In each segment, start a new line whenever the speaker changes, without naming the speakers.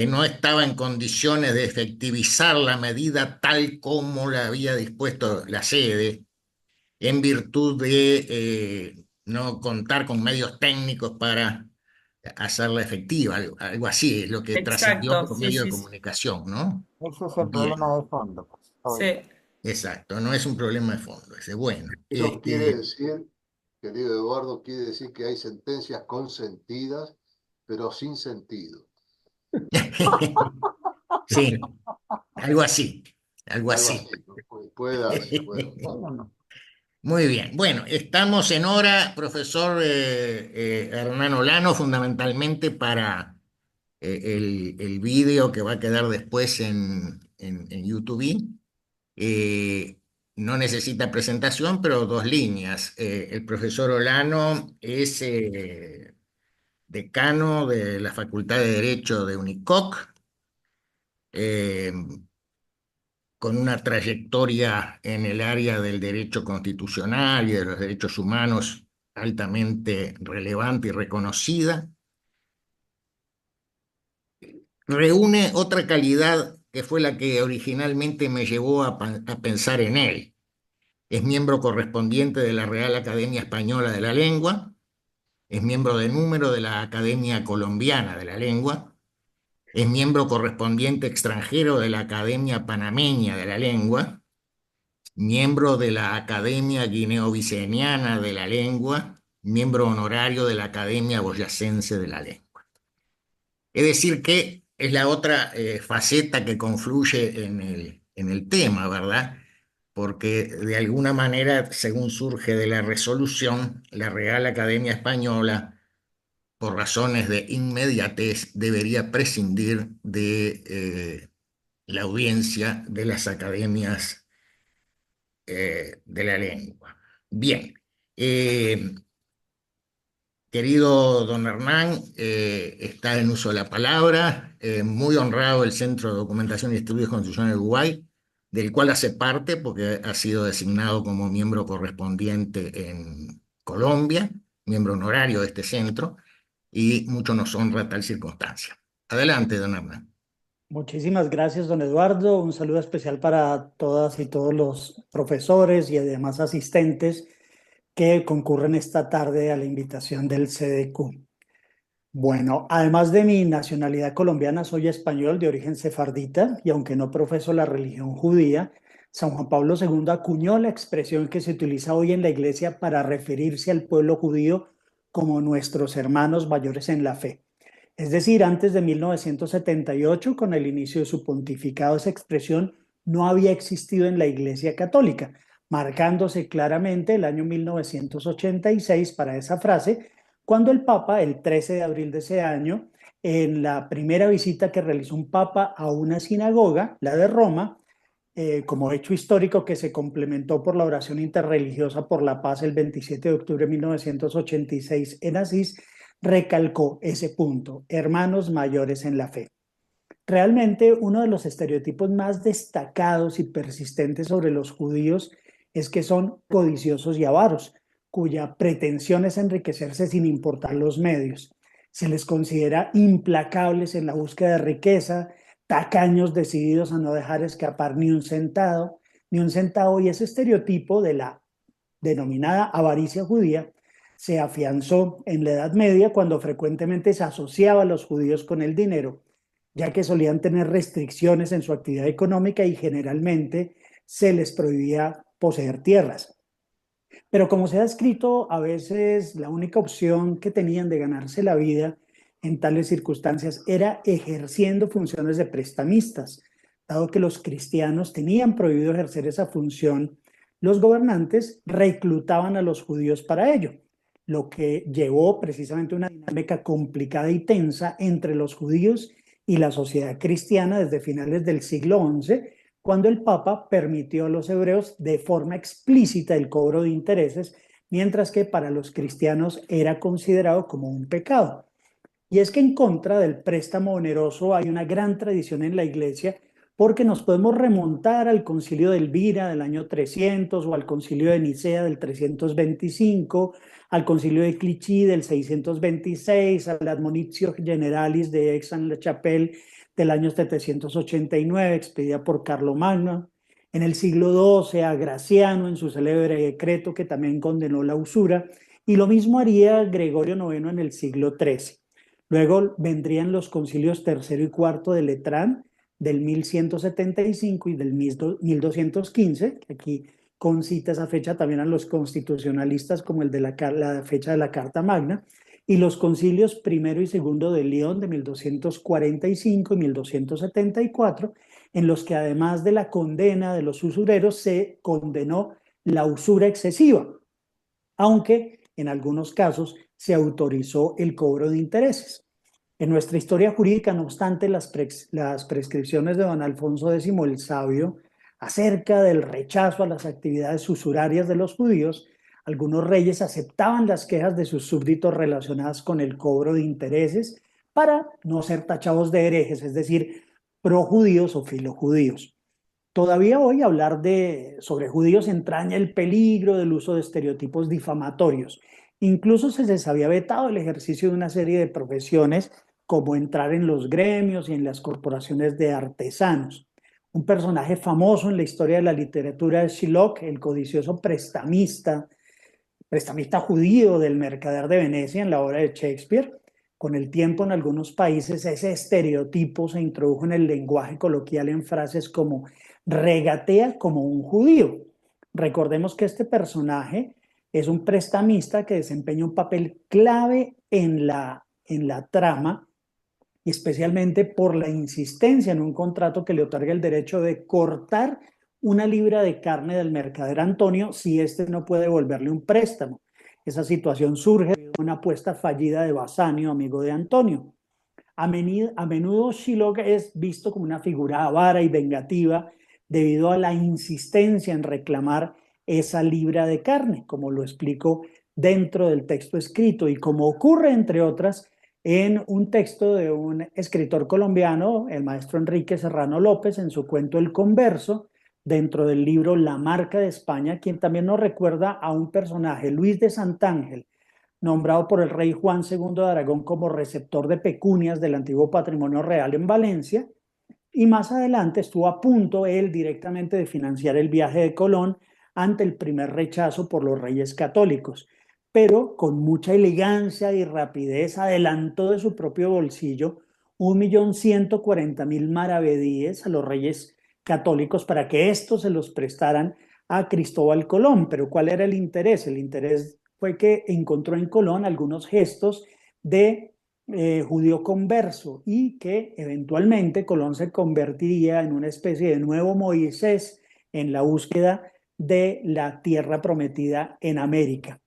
que no estaba en condiciones de efectivizar la medida tal como la había dispuesto la sede, en virtud de no contar con medios técnicos para hacerla efectiva, algo así es lo que trascendió
Exacto,
por
sí,
medio de
sí, sí.
comunicación, ¿no?
Ese es el
Bien,
problema de fondo, pues, hoy.
Sí.
exacto, no es un problema de fondo, ese bueno.
Eso quiere decir, querido Eduardo, quiere decir que hay sentencias consentidas, pero sin sentido.
Sí, algo así, algo
Algo
así.
así, ¿no? Puede darse, puede darse.
No, no.
Muy bien, bueno, estamos en hora, profesor Hernán Olano, fundamentalmente para el vídeo que va a quedar después en YouTube. Eh, no necesita presentación, pero dos líneas. El profesor Olano es decano de la Facultad de Derecho de UNICOC, eh, con una trayectoria en el área del derecho constitucional y de los derechos humanos altamente relevante y reconocida. Reúne otra calidad que fue la que originalmente me llevó a pensar en él. Es miembro correspondiente de la Real Academia Española de la Lengua, es miembro de número de la Academia Colombiana de la Lengua, es miembro correspondiente extranjero de la Academia Panameña de la Lengua, miembro de la Academia Guineo-Bisseniana de la Lengua, miembro honorario de la Academia Boyacense de la Lengua. Es decir, que es la otra faceta que confluye en el tema, ¿verdad? Porque de alguna manera, según surge de la resolución, la Real Academia Española, por razones de inmediatez, debería prescindir de la audiencia de las academias de la lengua. Bien, eh, querido don Hernán, está en uso de la palabra, muy honrado el Centro de Documentación y Estudios Constitucionales de Uruguay, del cual hace parte porque ha sido designado como miembro correspondiente en Colombia, miembro honorario de este centro, y mucho nos honra tal circunstancia. Adelante, don Hernán.
Muchísimas gracias, don Eduardo. Un saludo especial para todas y todos los profesores y además asistentes que concurren esta tarde a la invitación del CDQ. Bueno, además de mi nacionalidad colombiana, soy español de origen sefardita y aunque no profeso la religión judía, San Juan Pablo II acuñó la expresión que se utiliza hoy en la iglesia para referirse al pueblo judío como nuestros hermanos mayores en la fe. Es decir, antes de 1978, con el inicio de su pontificado, esa expresión no había existido en la Iglesia Católica, marcándose claramente el año 1986 para esa frase, cuando el Papa, el 13 de abril de ese año, en la primera visita que realizó un Papa a una sinagoga, la de Roma, como hecho histórico que se complementó por la oración interreligiosa por la paz el 27 de octubre de 1986 en Asís, recalcó ese punto, hermanos mayores en la fe. Realmente uno de los estereotipos más destacados y persistentes sobre los judíos es que son codiciosos y avaros, cuya pretensión es enriquecerse sin importar los medios. Se les considera implacables en la búsqueda de riqueza, tacaños decididos a no dejar escapar ni un centavo, y ese estereotipo de la denominada avaricia judía se afianzó en la Edad Media cuando frecuentemente se asociaba a los judíos con el dinero, ya que solían tener restricciones en su actividad económica y generalmente se les prohibía poseer tierras. Pero como se ha escrito, a veces la única opción que tenían de ganarse la vida en tales circunstancias era ejerciendo funciones de prestamistas. Dado que los cristianos tenían prohibido ejercer esa función, los gobernantes reclutaban a los judíos para ello, lo que llevó precisamente a una dinámica complicada y tensa entre los judíos y la sociedad cristiana desde finales del siglo XI, cuando el Papa permitió a los hebreos de forma explícita el cobro de intereses, mientras que para los cristianos era considerado como un pecado. Y es que en contra del préstamo oneroso hay una gran tradición en la iglesia porque nos podemos remontar al concilio de Elvira del año 300 o al concilio de Nicea del 325, al concilio de Clichy del 626, al Admonitio Generalis de Aix-en-la-Chapelle del año 789, expedida por Carlomagno. En el siglo XII a Graciano en su célebre decreto que también condenó la usura, y lo mismo haría Gregorio IX en el siglo XIII. Luego vendrían los concilios tercero y cuarto de Letrán del 1175 y del 1215, que aquí concita esa fecha también a los constitucionalistas como el de la fecha de la Carta Magna, y los concilios primero y segundo de León de 1245 y 1274, en los que además de la condena de los usureros se condenó la usura excesiva, aunque en algunos casos se autorizó el cobro de intereses. En nuestra historia jurídica, no obstante, las prescripciones de don Alfonso X el Sabio acerca del rechazo a las actividades usurarias de los judíos, algunos reyes aceptaban las quejas de sus súbditos relacionadas con el cobro de intereses para no ser tachados de herejes, es decir, projudíos o filojudíos. Todavía hoy hablar sobre judíos entraña el peligro del uso de estereotipos difamatorios. Incluso se les había vetado el ejercicio de una serie de profesiones como entrar en los gremios y en las corporaciones de artesanos. Un personaje famoso en la historia de la literatura es Shylock, el codicioso prestamista judío del mercader de Venecia en la obra de Shakespeare. Con el tiempo, en algunos países, ese estereotipo se introdujo en el lenguaje coloquial en frases como regatea como un judío. Recordemos que este personaje es un prestamista que desempeña un papel clave en la trama, especialmente por la insistencia en un contrato que le otorga el derecho de cortar una libra de carne del mercader Antonio si éste no puede devolverle un préstamo. Esa situación surge de una apuesta fallida de Basanio, amigo de Antonio. A menudo Shylock es visto como una figura avara y vengativa debido a la insistencia en reclamar esa libra de carne, como lo explico dentro del texto escrito y como ocurre, entre otras, en un texto de un escritor colombiano, el maestro Enrique Serrano López, en su cuento El Converso, dentro del libro La Marca de España, quien también nos recuerda a un personaje, Luis de Santángel, nombrado por el rey Juan II de Aragón como receptor de pecunias del antiguo patrimonio real en Valencia, y más adelante estuvo a punto él directamente de financiar el viaje de Colón ante el primer rechazo por los reyes católicos, pero con mucha elegancia y rapidez adelantó de su propio bolsillo 1.140.000 maravedíes a los reyes católicos para que estos se los prestaran a Cristóbal Colón. Pero ¿cuál era el interés? El interés fue que encontró en Colón algunos gestos de judío converso y que eventualmente Colón se convertiría en una especie de nuevo Moisés en la búsqueda de la tierra prometida en América.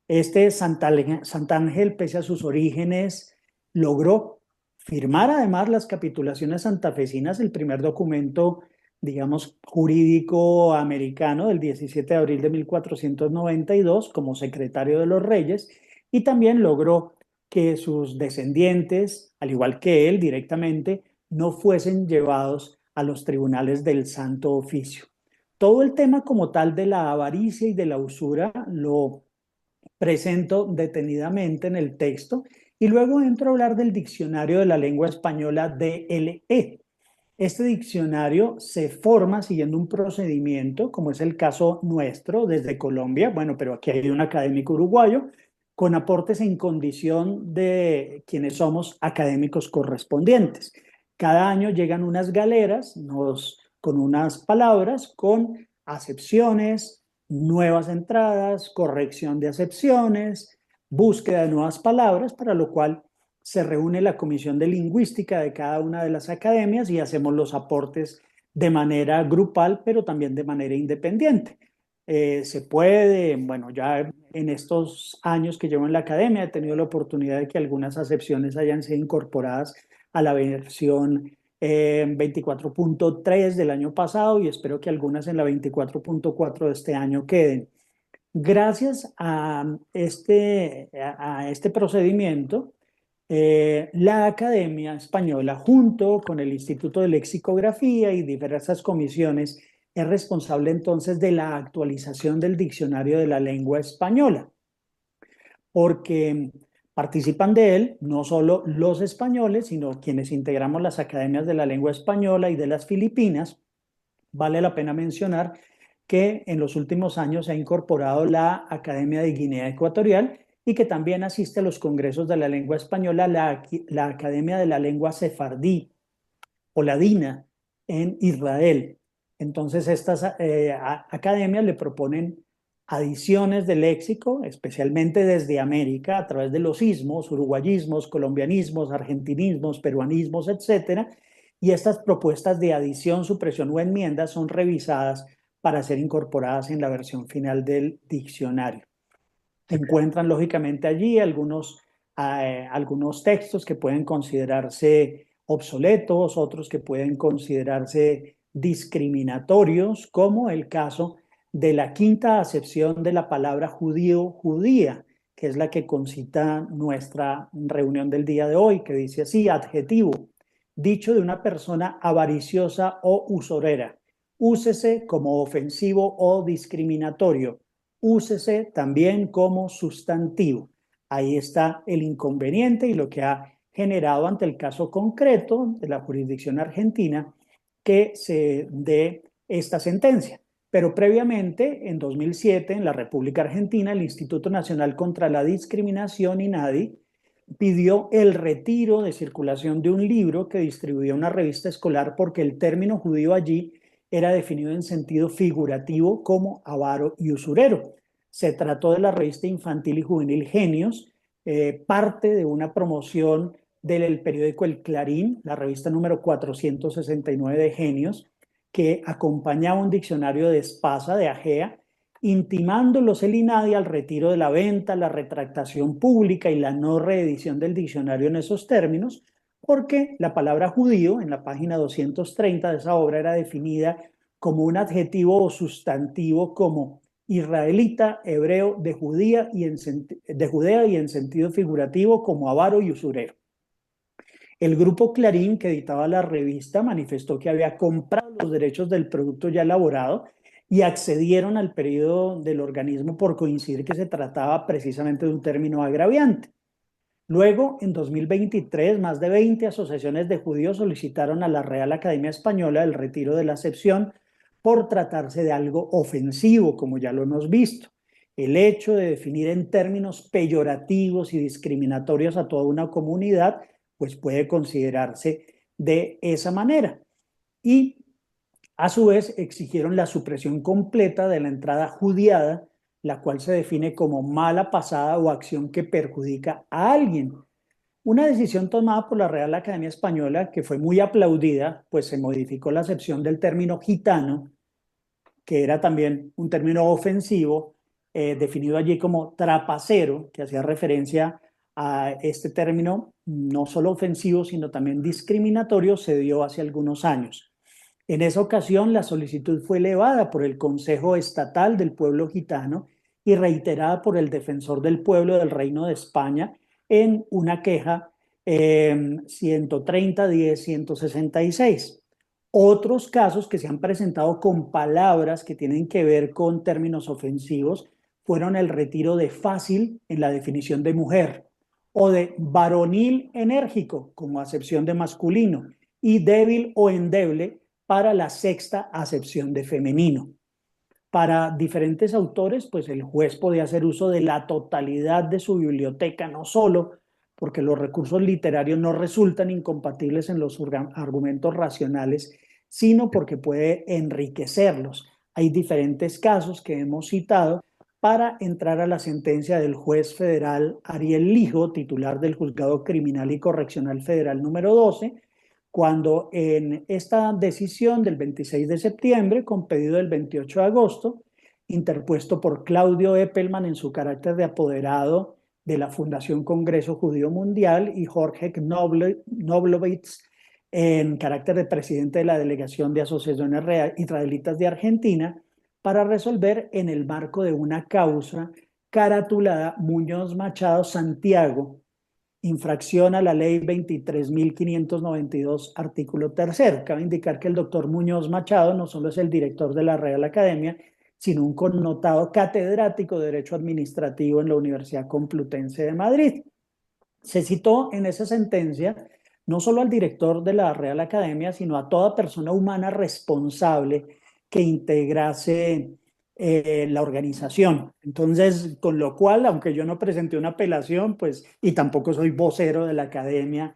Este Santángel, pese a sus orígenes, logró firmar además las capitulaciones santafesinas, el primer documento, digamos, jurídico americano del 17 de abril de 1492 como secretario de los reyes, y también logró que sus descendientes, al igual que él directamente, no fuesen llevados a los tribunales del Santo Oficio. Todo el tema como tal de la avaricia y de la usura lo presento detenidamente en el texto y luego entro a hablar del diccionario de la lengua española DLE. Este diccionario se forma siguiendo un procedimiento, como es el caso nuestro desde Colombia, bueno, pero aquí hay un académico uruguayo, con aportes en condición de quienes somos académicos correspondientes. Cada año llegan unas galeras con unas palabras, con acepciones, nuevas entradas, corrección de acepciones, búsqueda de nuevas palabras, para lo cual se reúne la comisión de lingüística de cada una de las academias y hacemos los aportes de manera grupal, pero también de manera independiente. Se puede, bueno, ya en estos años que llevo en la academia he tenido la oportunidad de que algunas acepciones hayan sido incorporadas a la versión 24.3 del año pasado y espero que algunas en la 24.4 de este año queden. Gracias a este procedimiento, la Academia Española, junto con el Instituto de Lexicografía y diversas comisiones, es responsable entonces de la actualización del diccionario de la lengua española, porque Participan de él no solo los españoles, sino quienes integramos las academias de la lengua española y de las Filipinas. Vale la pena mencionar que en los últimos años se ha incorporado la Academia de Guinea Ecuatorial y que también asiste a los congresos de la lengua española la Academia de la Lengua Sefardí o Ladina en Israel. Entonces estas academias le proponen adiciones de léxico, especialmente desde América, a través de los ismos, uruguayismos, colombianismos, argentinismos, peruanismos, etcétera. Y estas propuestas de adición, supresión o enmienda son revisadas para ser incorporadas en la versión final del diccionario. Encuentran lógicamente allí algunos textos que pueden considerarse obsoletos, otros que pueden considerarse discriminatorios, como el caso de la quinta acepción de la palabra judío, judía, que es la que concita nuestra reunión del día de hoy, que dice así: adjetivo, dicho de una persona avariciosa o usurera, úsese como ofensivo o discriminatorio, úsese también como sustantivo. Ahí está el inconveniente y lo que ha generado ante el caso concreto de la jurisdicción argentina que se dé esta sentencia. Pero previamente, en 2007, en la República Argentina, el Instituto Nacional contra la Discriminación, INADI, pidió el retiro de circulación de un libro que distribuía una revista escolar porque el término judío allí era definido en sentido figurativo como avaro y usurero. Se trató de la revista infantil y juvenil Genios, parte de una promoción del periódico El Clarín, la revista número 469 de Genios, que acompañaba un diccionario de Espasa, de Agea, intimándolos el INADI al retiro de la venta, la retractación pública y la no reedición del diccionario en esos términos, porque la palabra judío en la página 230 de esa obra era definida como un adjetivo o sustantivo como israelita, hebreo, de Judea y en sentido figurativo como avaro y usurero. El grupo Clarín, que editaba la revista, manifestó que había comprado los derechos del producto ya elaborado y accedieron al periodo del organismo por coincidir que se trataba precisamente de un término agraviante. Luego, en 2023, más de 20 asociaciones de judíos solicitaron a la Real Academia Española el retiro de la acepción por tratarse de algo ofensivo, como ya lo hemos visto. El hecho de definir en términos peyorativos y discriminatorios a toda una comunidad, pues puede considerarse de esa manera. Y a su vez exigieron la supresión completa de la entrada judiada, la cual se define como mala pasada o acción que perjudica a alguien. Una decisión tomada por la Real Academia Española que fue muy aplaudida, pues se modificó la acepción del término gitano, que era también un término ofensivo, definido allí como trapacero, que hacía referencia a este término no solo ofensivo, sino también discriminatorio, se dio hace algunos años. En esa ocasión, la solicitud fue elevada por el Consejo Estatal del Pueblo Gitano y reiterada por el Defensor del Pueblo del Reino de España en una queja 130-10-166. Otros casos que se han presentado con palabras que tienen que ver con términos ofensivos fueron el retiro de fácil en la definición de mujer o de varonil enérgico como acepción de masculino y débil o endeble para la sexta acepción de femenino. Para diferentes autores, pues el juez podía hacer uso de la totalidad de su biblioteca, no solo porque los recursos literarios no resultan incompatibles en los argumentos racionales, sino porque puede enriquecerlos. Hay diferentes casos que hemos citado para entrar a la sentencia del juez federal Ariel Lijo, titular del Juzgado Criminal y Correccional Federal número 12, cuando en esta decisión del 26 de septiembre, con pedido del 28 de agosto, interpuesto por Claudio Eppelman en su carácter de apoderado de la Fundación Congreso Judío Mundial y Jorge Knoblovitz en carácter de presidente de la Delegación de Asociaciones Israelitas de Argentina, para resolver en el marco de una causa caratulada Muñoz Machado Santiago, infracción a la ley 23.592, artículo 3. Cabe indicar que el doctor Muñoz Machado no solo es el director de la Real Academia, sino un connotado catedrático de Derecho Administrativo en la Universidad Complutense de Madrid. Se citó en esa sentencia no solo al director de la Real Academia, sino a toda persona humana responsable que integrase la organización. Entonces, con lo cual, aunque yo no presenté una apelación, pues, y tampoco soy vocero de la Academia,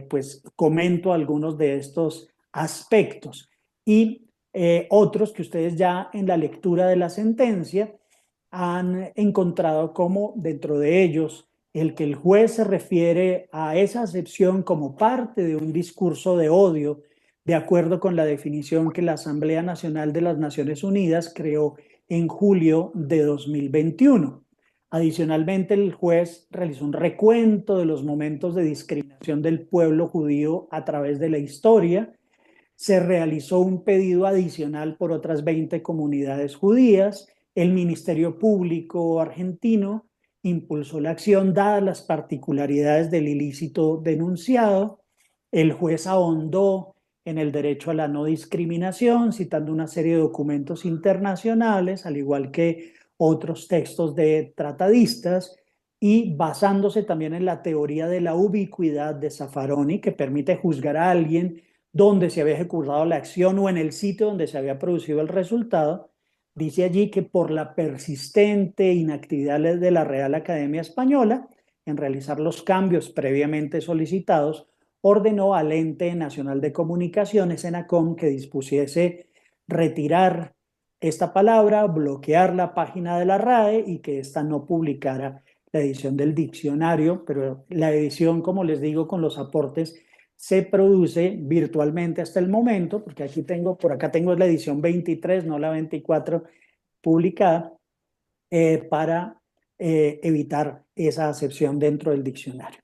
pues comento algunos de estos aspectos. Y otros que ustedes ya en la lectura de la sentencia han encontrado como dentro de ellos el que el juez se refiere a esa acepción como parte de un discurso de odio, de acuerdo con la definición que la Asamblea Nacional de las Naciones Unidas creó en julio de 2021. Adicionalmente, el juez realizó un recuento de los momentos de discriminación del pueblo judío a través de la historia. Se realizó un pedido adicional por otras 20 comunidades judías. El Ministerio Público argentino impulsó la acción dadas las particularidades del ilícito denunciado. El juez ahondó en el derecho a la no discriminación, citando una serie de documentos internacionales, al igual que otros textos de tratadistas, y basándose también en la teoría de la ubicuidad de Zaffaroni, que permite juzgar a alguien donde se había ejecutado la acción o en el sitio donde se había producido el resultado. Dice allí que por la persistente inactividad de la Real Academia Española en realizar los cambios previamente solicitados, ordenó al Ente Nacional de Comunicaciones, ENACOM, que dispusiese retirar esta palabra, bloquear la página de la RAE y que ésta no publicara la edición del diccionario, pero la edición, como les digo, con los aportes se produce virtualmente hasta el momento, porque aquí tengo, por acá tengo la edición 23, no la 24 publicada, para evitar esa acepción dentro del diccionario.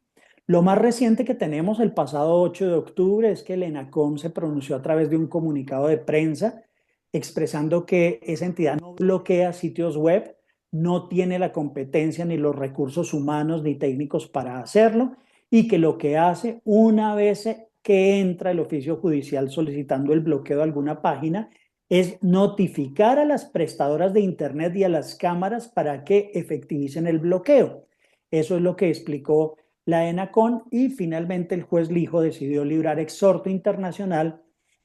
Lo más reciente que tenemos el pasado 8 de octubre es que el ENACOM se pronunció a través de un comunicado de prensa expresando que esa entidad no bloquea sitios web, no tiene la competencia ni los recursos humanos ni técnicos para hacerlo y que lo que hace una vez que entra el oficio judicial solicitando el bloqueo de alguna página es notificar a las prestadoras de Internet y a las cámaras para que efectivicen el bloqueo. Eso es lo que explicó la ENACOM y finalmente el juez Lijo decidió librar exhorto internacional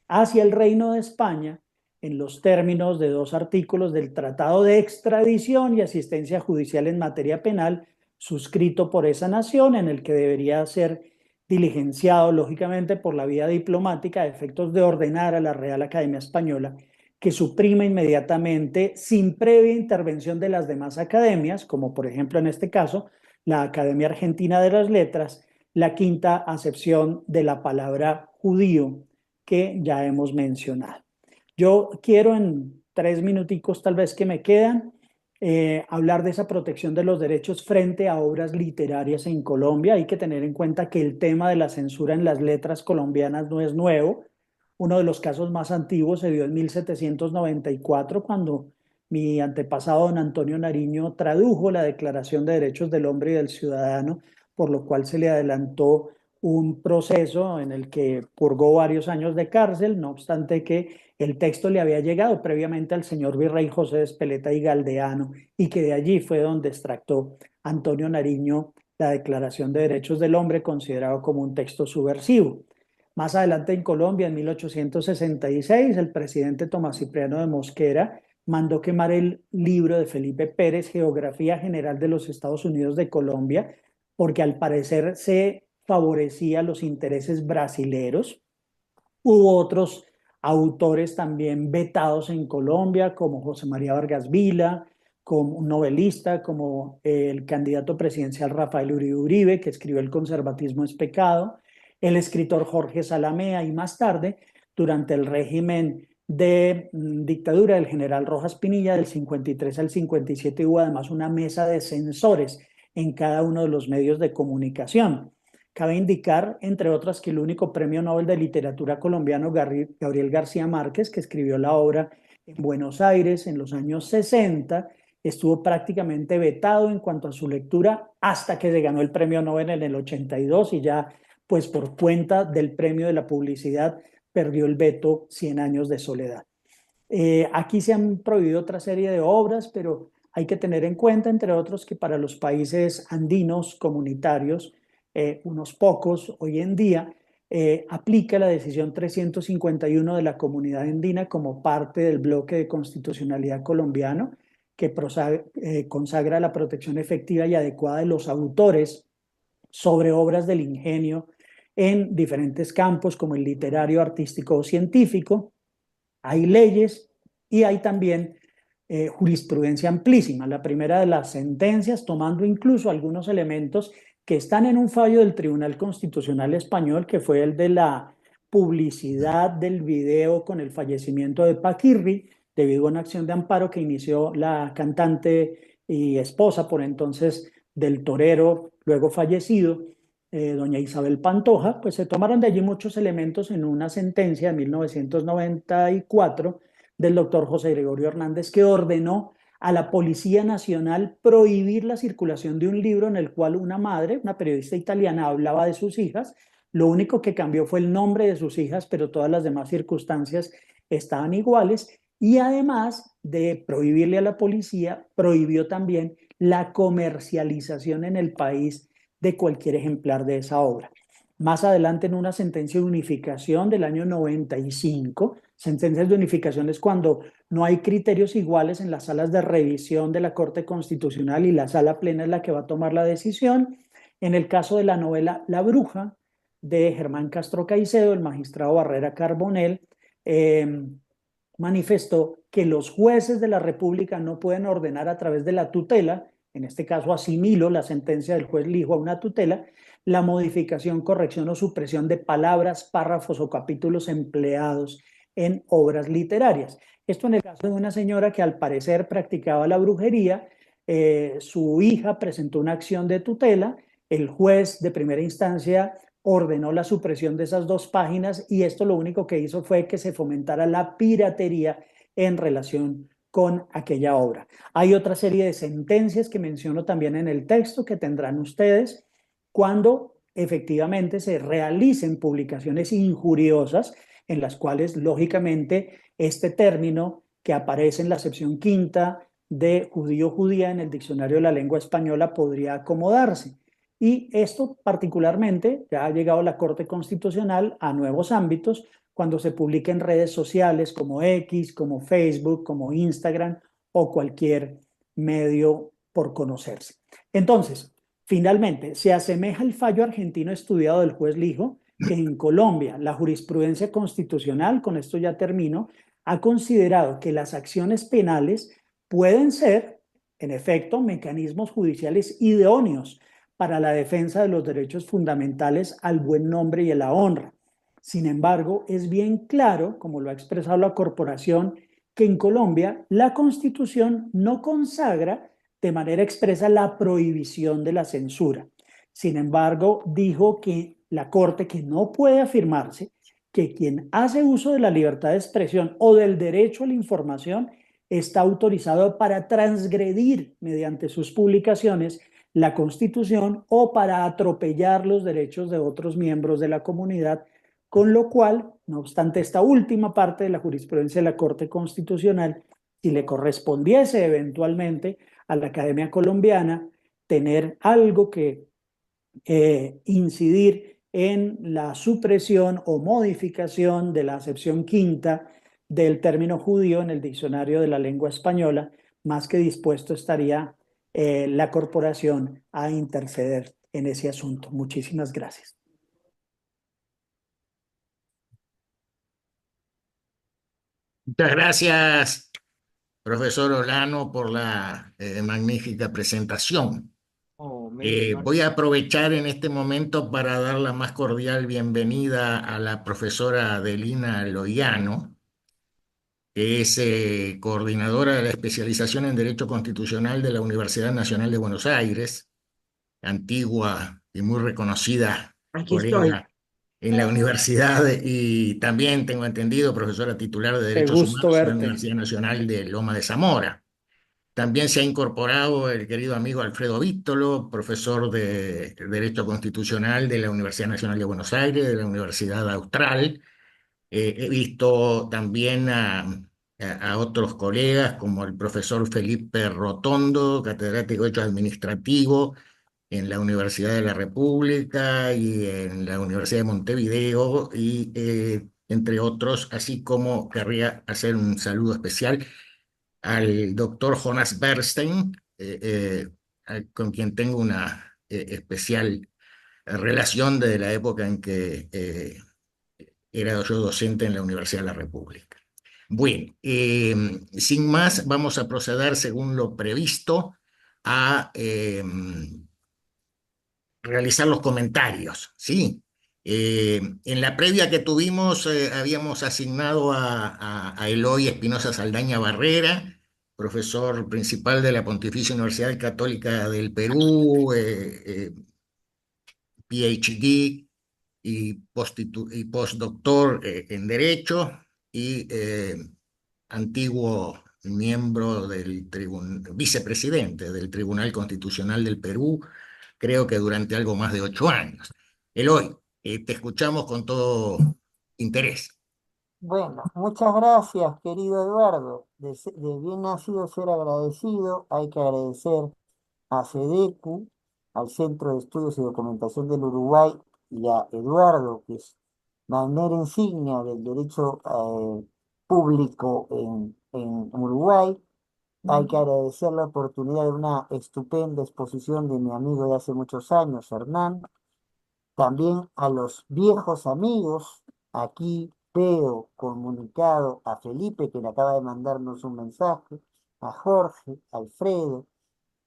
hacia el Reino de España en los términos de 2 artículos del Tratado de Extradición y Asistencia Judicial en Materia Penal suscrito por esa nación, en el que debería ser diligenciado lógicamente por la vía diplomática a efectos de ordenar a la Real Academia Española que suprima inmediatamente, sin previa intervención de las demás academias, como por ejemplo en este caso, la Academia Argentina de las Letras, la quinta acepción de la palabra judío que ya hemos mencionado. Yo quiero en 3 minuticos tal vez que me quedan, hablar de esa protección de los derechos frente a obras literarias en Colombia. Hay que tener en cuenta que el tema de la censura en las letras colombianas no es nuevo. Uno de los casos más antiguos se dio en 1794, cuando mi antepasado don Antonio Nariño tradujo la Declaración de Derechos del Hombre y del Ciudadano, por lo cual se le adelantó un proceso en el que purgó varios años de cárcel, no obstante que el texto le había llegado previamente al señor virrey José de Espeleta y Galdeano, y que de allí fue donde extractó Antonio Nariño la Declaración de Derechos del Hombre, considerado como un texto subversivo. Más adelante en Colombia, en 1866, el presidente Tomás Cipriano de Mosquera mandó quemar el libro de Felipe Pérez, Geografía General de los Estados Unidos de Colombia, porque al parecer se favorecía los intereses brasileros. Hubo otros autores también vetados en Colombia, como José María Vargas Vila, como un novelista, como el candidato presidencial Rafael Uribe Uribe, que escribió El conservatismo es pecado, el escritor Jorge Salamea y más tarde, durante el régimen de dictadura del general Rojas Pinilla, del 53 al 57, hubo además una mesa de censores en cada uno de los medios de comunicación. Cabe indicar, entre otras, que el único premio Nobel de Literatura colombiano, Gabriel García Márquez, que escribió la obra en Buenos Aires en los años 60, estuvo prácticamente vetado en cuanto a su lectura hasta que se ganó el premio Nobel en el 82 y ya, pues por cuenta del premio de la publicidad, perdió el veto 100 años de soledad. Aquí se han prohibido otra serie de obras, pero hay que tener en cuenta, entre otros, que para los países andinos comunitarios, unos pocos hoy en día, aplica la decisión 351 de la Comunidad Andina como parte del bloque de constitucionalidad colombiano que consagra la protección efectiva y adecuada de los autores sobre obras del ingenio en diferentes campos como el literario, artístico o científico. Hay leyes y hay también jurisprudencia amplísima. La primera de las sentencias, tomando incluso algunos elementos que están en un fallo del Tribunal Constitucional Español, que fue el de la publicidad del video con el fallecimiento de Paquirri, debido a una acción de amparo que inició la cantante y esposa por entonces del torero, luego fallecido, doña Isabel Pantoja. Pues se tomaron de allí muchos elementos en una sentencia de 1994 del doctor José Gregorio Hernández, que ordenó a la Policía Nacional prohibir la circulación de un libro en el cual una madre, una periodista italiana, hablaba de sus hijas. Lo único que cambió fue el nombre de sus hijas, pero todas las demás circunstancias estaban iguales. Y además de prohibirle a la policía, prohibió también la comercialización en el país de cualquier ejemplar de esa obra. Más adelante, en una sentencia de unificación del año 95, sentencias de unificación es cuando no hay criterios iguales en las salas de revisión de la Corte Constitucional y la sala plena es la que va a tomar la decisión. En el caso de la novela La Bruja, de Germán Castro Caicedo, el magistrado Barrera Carbonell manifestó que los jueces de la República no pueden ordenar a través de la tutela, en este caso asimilo la sentencia del juez Lijo a una tutela, la modificación, corrección o supresión de palabras, párrafos o capítulos empleados en obras literarias. Esto en el caso de una señora que al parecer practicaba la brujería, su hija presentó una acción de tutela, el juez de primera instancia ordenó la supresión de esas dos páginas y esto lo único que hizo fue que se fomentara la piratería en relación con aquella obra. Hay otra serie de sentencias que menciono también en el texto que tendrán ustedes cuando efectivamente se realicen publicaciones injuriosas en las cuales lógicamente este término que aparece en la sección quinta de judío-judía en el diccionario de la lengua española podría acomodarse. Y esto particularmente ya ha llegado a la Corte Constitucional a nuevos ámbitos cuando se publica en redes sociales como X, como Facebook, como Instagram o cualquier medio por conocerse. Entonces, finalmente, se asemeja el fallo argentino estudiado del juez Lijo, que en Colombia la jurisprudencia constitucional, con esto ya termino, ha considerado que las acciones penales pueden ser, en efecto, mecanismos judiciales idóneos para la defensa de los derechos fundamentales al buen nombre y a la honra. Sin embargo, es bien claro, como lo ha expresado la corporación, que en Colombia la Constitución no consagra de manera expresa la prohibición de la censura. Sin embargo, dijo que la Corte que no puede afirmarse que quien hace uso de la libertad de expresión o del derecho a la información está autorizado para transgredir mediante sus publicaciones la Constitución o para atropellar los derechos de otros miembros de la comunidad, con lo cual, no obstante esta última parte de la jurisprudencia de la Corte Constitucional, si le correspondiese eventualmente a la Academia Colombiana tener algo que incidir en la supresión o modificación de la acepción quinta del término judío en el diccionario de la lengua española, más que dispuesto estaría la corporación a interceder en ese asunto. Muchísimas gracias.
Muchas gracias, profesor Olano, por la magnífica presentación. Voy a aprovechar en este momento para dar la más cordial bienvenida a la profesora Adelina Loiano, que es coordinadora de la especialización en Derecho Constitucional de la Universidad Nacional de Buenos Aires, antigua y muy reconocida
Aquí estoy.
colega en la universidad y también, tengo entendido, profesora titular de
Qué
Derechos
gusto
Humanos en la
verte.
Universidad Nacional de Loma de Zamora. También se ha incorporado el querido amigo Alfredo Víttolo, profesor de Derecho Constitucional de la Universidad Nacional de Buenos Aires, de la Universidad Austral. He visto también a otros colegas como el profesor Felipe Rotondo, catedrático de Derecho Administrativo en la Universidad de la República y en la Universidad de Montevideo, y entre otros, así como querría hacer un saludo especial al doctor Jonas Bernstein, con quien tengo una especial relación desde la época en que era yo docente en la Universidad de la República. Bueno, sin más, vamos a proceder según lo previsto a realizar los comentarios, ¿sí? En la previa que tuvimos, habíamos asignado a Eloy Espinosa Saldaña Barrera, profesor principal de la Pontificia Universidad Católica del Perú, PhD y postdoctor en Derecho, y antiguo miembro vicepresidente del Tribunal Constitucional del Perú, creo que durante algo más de 8 años. Eloy, te escuchamos con todo interés.
Bueno, muchas gracias, querido Eduardo. De bien nacido ser agradecido, hay que agradecer a CEDECU, al Centro de Estudios y Documentación del Uruguay, y a Eduardo, que es bandera insignia del derecho público en Uruguay. Hay que agradecer la oportunidad de una estupenda exposición de mi amigo de hace muchos años, Hernán. También a los viejos amigos, aquí veo comunicado a Felipe, que le acaba de mandarnos un mensaje, a Jorge, a Alfredo,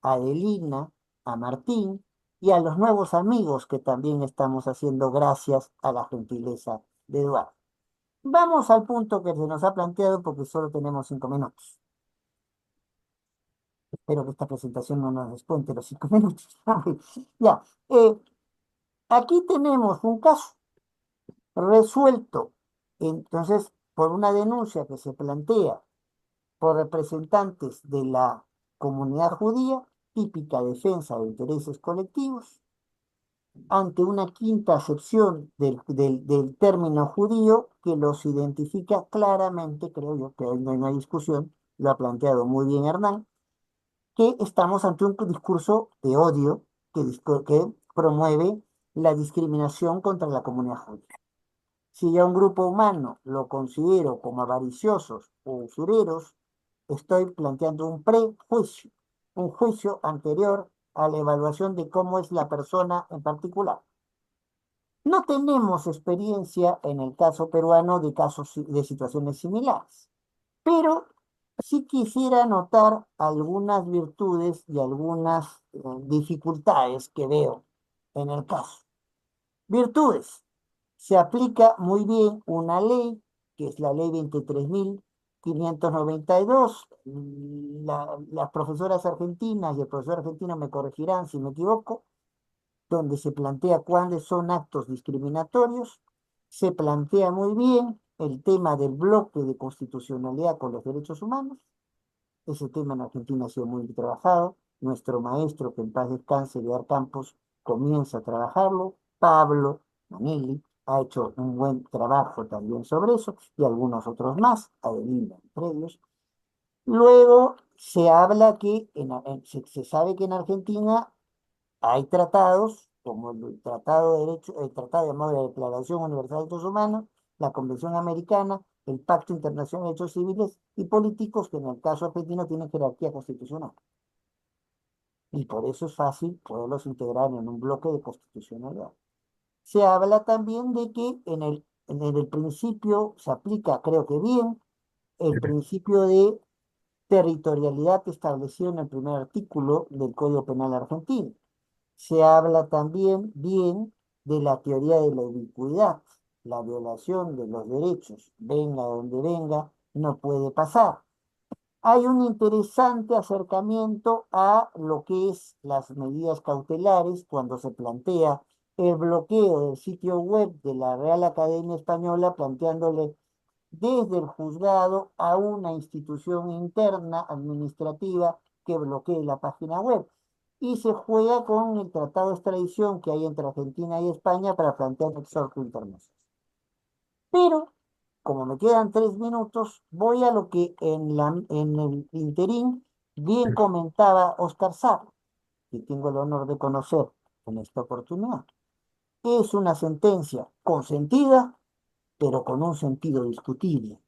a Adelina, a Martín y a los nuevos amigos que también estamos haciendo gracias a la gentileza de Eduardo. Vamos al punto que se nos ha planteado porque solo tenemos 5 minutos. Espero que esta presentación no nos descuente los 5 minutos. Ya, aquí tenemos un caso resuelto, entonces, por una denuncia que se plantea por representantes de la comunidad judía, típica defensa de intereses colectivos, ante una quinta acepción del término judío que los identifica claramente, creo yo, que hoy no hay una discusión, lo ha planteado muy bien Hernán, que estamos ante un discurso de odio que promueve la discriminación contra la comunidad judía. Si ya un grupo humano lo considero como avariciosos o usureros, estoy planteando un prejuicio, un juicio anterior a la evaluación de cómo es la persona en particular. No tenemos experiencia en el caso peruano de casos de situaciones similares, pero sí quisiera notar algunas virtudes y algunas dificultades que veo en el caso. Virtudes. Se aplica muy bien una ley, que es la ley 23.592. Las profesoras argentinas y el profesor argentino me corregirán si me equivoco, donde se plantea cuáles son actos discriminatorios. Se plantea muy bien el tema del bloque de constitucionalidad con los derechos humanos. Ese tema en Argentina ha sido muy trabajado. Nuestro maestro, que en paz descanse, Eduardo Campos, comienza a trabajarlo. Pablo Manelli ha hecho un buen trabajo también sobre eso, y algunos otros más, Adelina entre ellos. Luego se habla que se sabe que en Argentina hay tratados, como el Tratado de Derecho, el Tratado de la Declaración Universal de Derechos Humanos, la Convención Americana, el Pacto Internacional de Derechos Civiles y Políticos, que en el caso argentino tienen jerarquía constitucional. Y por eso es fácil poderlos integrar en un bloque de constitucionalidad. Se habla también de que en el principio se aplica, creo que bien, el principio de territorialidad establecido en el primer artículo del Código Penal argentino. Se habla también bien de la teoría de la ubicuidad. La violación de los derechos, venga donde venga, no puede pasar. Hay un interesante acercamiento a lo que es las medidas cautelares cuando se plantea el bloqueo del sitio web de la Real Academia Española, planteándole desde el juzgado a una institución interna administrativa que bloquee la página web. Y se juega con el tratado de extradición que hay entre Argentina y España para plantear el exhorto internacional. Pero, como me quedan 3 minutos, voy a lo que en el interín bien comentaba Oscar Sá, que tengo el honor de conocer en esta oportunidad. Es una sentencia consentida, pero con un sentido discutible,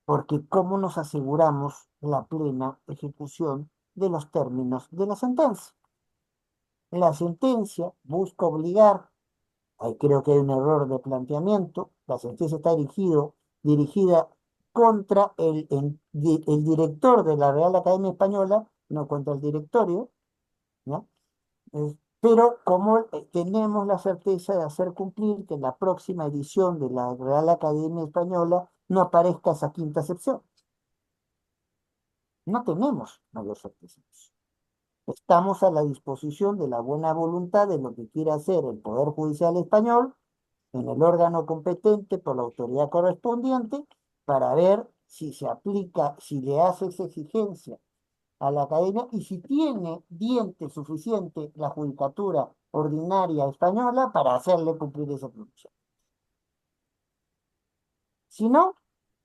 porque ¿cómo nos aseguramos la plena ejecución de los términos de la sentencia? La sentencia busca obligar, ahí creo que hay un error de planteamiento, la sentencia está dirigida contra el director de la Real Academia Española, no contra el directorio, ¿no? Pero como tenemos la certeza de hacer cumplir que en la próxima edición de la Real Academia Española no aparezca esa quinta acepción. No tenemos mayor certeza. Estamos a la disposición de la buena voluntad de lo que quiera hacer el Poder Judicial español en el órgano competente por la autoridad correspondiente para ver si se aplica, si le hace esa exigencia a la academia y si tiene diente suficiente la judicatura ordinaria española para hacerle cumplir esa función. Si no,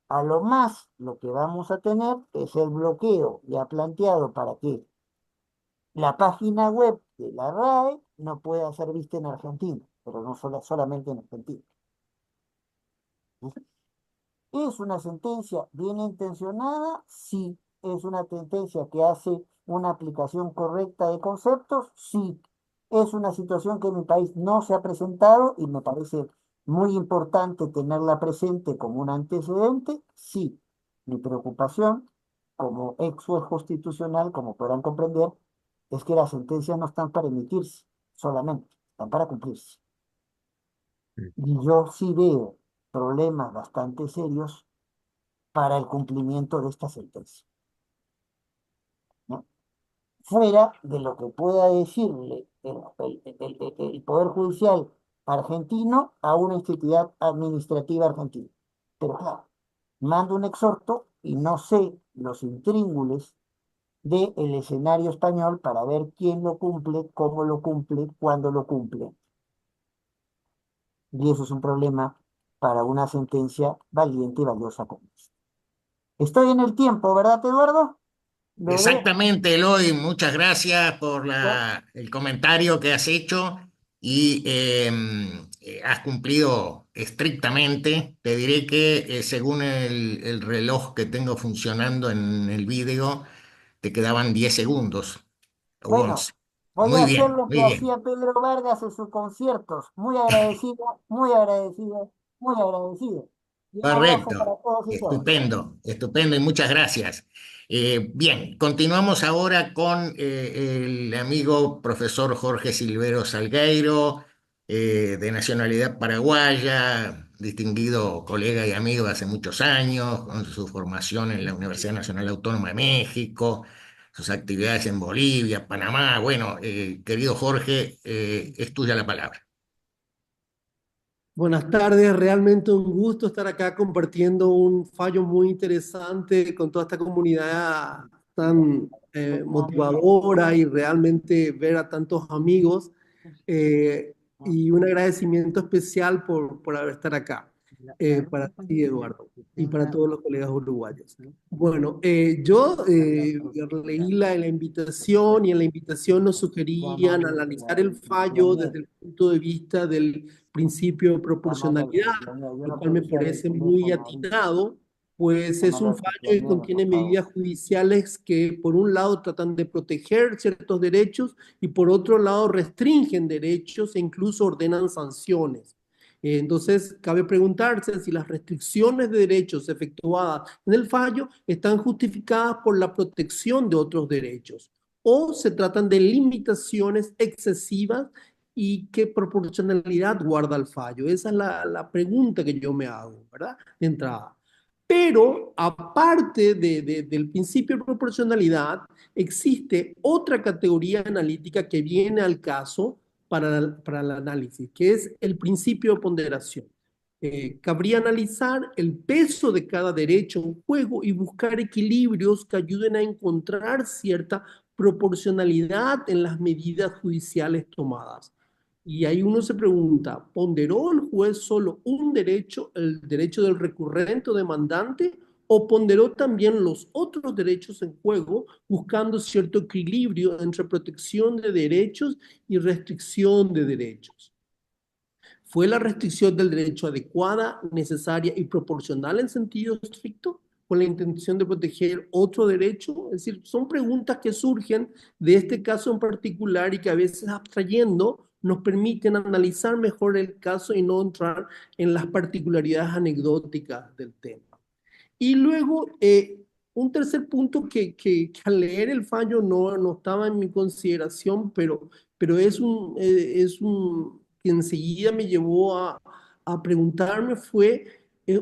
a lo más lo que vamos a tener es el bloqueo ya planteado para que la página web de la RAE no pueda ser vista en Argentina, pero no solamente en Argentina. ¿Es una sentencia bien intencionada? Sí. ¿Es una sentencia que hace una aplicación correcta de conceptos? Sí. ¿Es una situación que en mi país no se ha presentado y me parece muy importante tenerla presente como un antecedente? Sí. Mi preocupación como ex juez constitucional, como podrán comprender, es que las sentencias no están para emitirse solamente, están para cumplirse. Y yo sí veo problemas bastante serios para el cumplimiento de esta sentencia, ¿no? Fuera de lo que pueda decirle el Poder Judicial argentino a una entidad administrativa argentina. Pero claro, mando un exhorto y no sé los intríngulis del escenario español para ver quién lo cumple, cómo lo cumple, cuándo lo cumple. Y eso es un problema para una sentencia valiente y valiosa como esta. Estoy en el tiempo, ¿verdad, Eduardo? Logré.
Exactamente, Eloy, muchas gracias por
¿Ya?
el comentario que has hecho y has cumplido estrictamente. Te diré que según el reloj que tengo funcionando en el vídeo, te quedaban 10 segundos o
Bueno,
11.
voy a
Muy
hacer
bien,
lo
muy
que
bien.
hacía Pedro Vargas en sus conciertos. Muy agradecido, muy agradecido, muy agradecido. Y un abrazo para
Correcto,
todos y todas.
estupendo, estupendo y muchas gracias. Bien, continuamos ahora con el amigo profesor Jorge Silvero Salgueiro, de nacionalidad paraguaya, distinguido colega y amigo de hace muchos años, con su formación en la Universidad Nacional Autónoma de México, sus actividades en Bolivia, Panamá. Bueno, querido Jorge, es tuya la palabra.
Buenas tardes, realmente un gusto estar acá compartiendo un fallo muy interesante con toda esta comunidad tan motivadora y realmente ver a tantos amigos eh, y un agradecimiento especial por estar acá para ti, Eduardo, y para todos los colegas uruguayos. Bueno, yo leí la invitación y en la invitación nos sugerían analizar el fallo desde el punto de vista del principio de proporcionalidad,
Yo
lo
no
cual me
podía ver el
parece muy
teléfono,
atinado, pues es
llamando
un
al
fallo que
cumpleañero,
contiene
por favor.
medidas judiciales que por un lado tratan de proteger ciertos derechos y por otro lado restringen derechos e incluso ordenan sanciones. Entonces, cabe preguntarse si las restricciones de derechos efectuadas en el fallo están justificadas por la protección de otros derechos o se tratan de limitaciones excesivas y qué proporcionalidad guarda el fallo. Esa es la pregunta que yo me hago, ¿verdad? De entrada. Pero aparte del principio de proporcionalidad, existe otra categoría analítica que viene al caso para el análisis, que es el principio de ponderación. Cabría analizar el peso de cada derecho en juego y buscar equilibrios que ayuden a encontrar cierta proporcionalidad en las medidas judiciales tomadas. Y ahí uno se pregunta, ¿ponderó el juez solo un derecho, el derecho del recurrente o demandante, o ponderó también los otros derechos en juego, buscando cierto equilibrio entre protección de derechos y restricción de derechos? ¿Fue la restricción del derecho adecuada, necesaria y proporcional en sentido estricto, con la intención de proteger otro derecho? Es decir, son preguntas que surgen de este caso en particular y que a veces abstrayendo nos permiten analizar mejor el caso y no entrar en las particularidades anecdóticas del tema. Y luego, un tercer punto que al leer el fallo no estaba en mi consideración, pero es un que enseguida me llevó a preguntarme, fue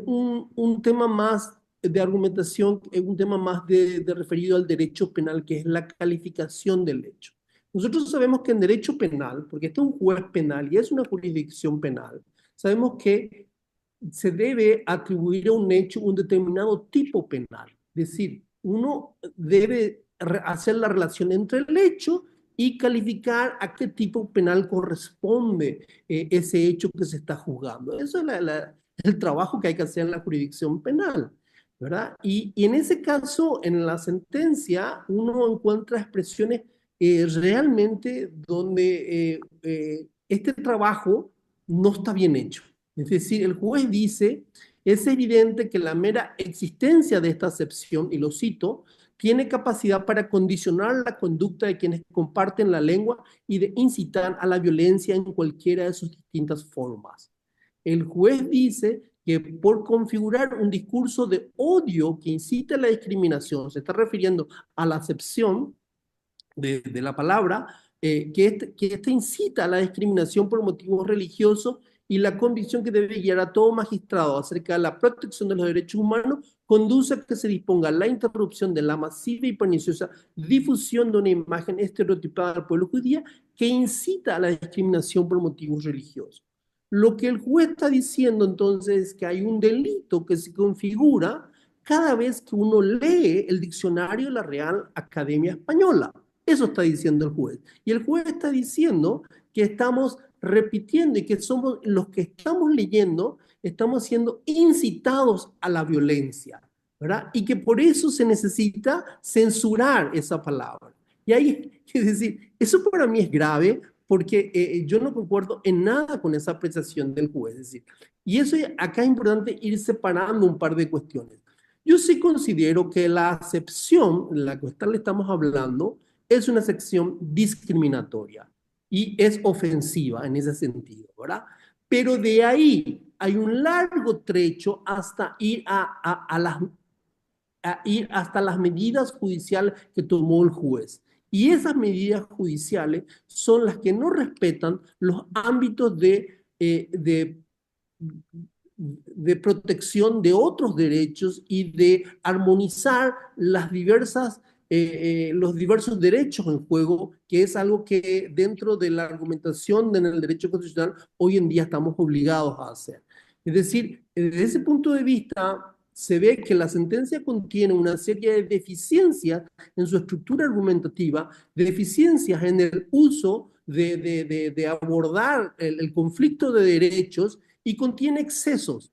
un tema más de argumentación, un tema más de referido al derecho penal, que es la calificación del hecho. Nosotros sabemos que en derecho penal, porque este es un juez penal y es una jurisdicción penal, sabemos que se debe atribuir a un hecho un determinado tipo penal. Es decir, uno debe hacer la relación entre el hecho y calificar a qué tipo penal corresponde ese hecho que se está juzgando. Eso es el trabajo que hay que hacer en la jurisdicción penal, ¿verdad? Y en ese caso, en la sentencia, uno encuentra expresiones realmente donde este trabajo no está bien hecho. Es decir, el juez dice, es evidente que la mera existencia de esta acepción, y lo cito, tiene capacidad para condicionar la conducta de quienes comparten la lengua y de incitar a la violencia en cualquiera de sus distintas formas. El juez dice que por configurar un discurso de odio que incita a la discriminación, se está refiriendo a la acepción de la palabra, que este incita a la discriminación por motivos religiosos y la convicción que debe guiar a todo magistrado acerca de la protección de los derechos humanos conduce a que se disponga la interrupción de la masiva y perniciosa difusión de una imagen estereotipada del pueblo judío que incita a la discriminación por motivos religiosos. Lo que el juez está diciendo entonces es que hay un delito que se configura cada vez que uno lee el diccionario de la Real Academia Española. Eso está diciendo el juez. Y el juez está diciendo que estamos repitiendo y que somos los que estamos leyendo, estamos siendo incitados a la violencia, ¿verdad? Y que por eso se necesita censurar esa palabra. Y ahí, es decir, eso para mí es grave porque yo no concuerdo en nada con esa apreciación del juez. Es decir, y eso acá es importante ir separando un par de cuestiones. Yo sí considero que la acepción, la que le estamos hablando, es una sección discriminatoria y es ofensiva en ese sentido, ¿verdad? Pero de ahí hay un largo trecho hasta ir ir hasta las medidas judiciales que tomó el juez. Y esas medidas judiciales son las que no respetan los ámbitos de protección de otros derechos y de armonizar las los diversos derechos en juego, que es algo que dentro de la argumentación en el derecho constitucional hoy en día estamos obligados a hacer. Es decir, desde ese punto de vista, se ve que la sentencia contiene una serie de deficiencias en su estructura argumentativa, de deficiencias en el uso de abordar el conflicto de derechos y contiene excesos.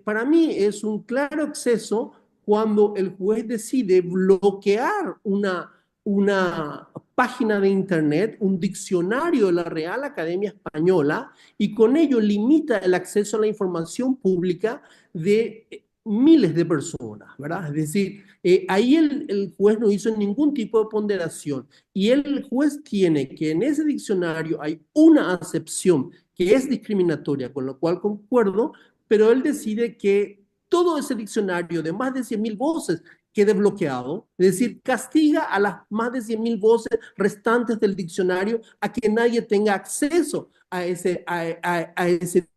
Para mí es un claro exceso cuando el juez decide bloquear una página de internet, un diccionario de la Real Academia Española, y con ello limita el acceso a la información pública de miles de personas, ¿verdad? Es decir, ahí el juez no hizo ningún tipo de ponderación y el juez tiene que en ese diccionario hay una acepción que es discriminatoria, con lo cual concuerdo, pero él decide que todo ese diccionario de más de 100.000 voces quede bloqueado, es decir, castiga a las más de 100.000 voces restantes del diccionario a que nadie tenga acceso a ese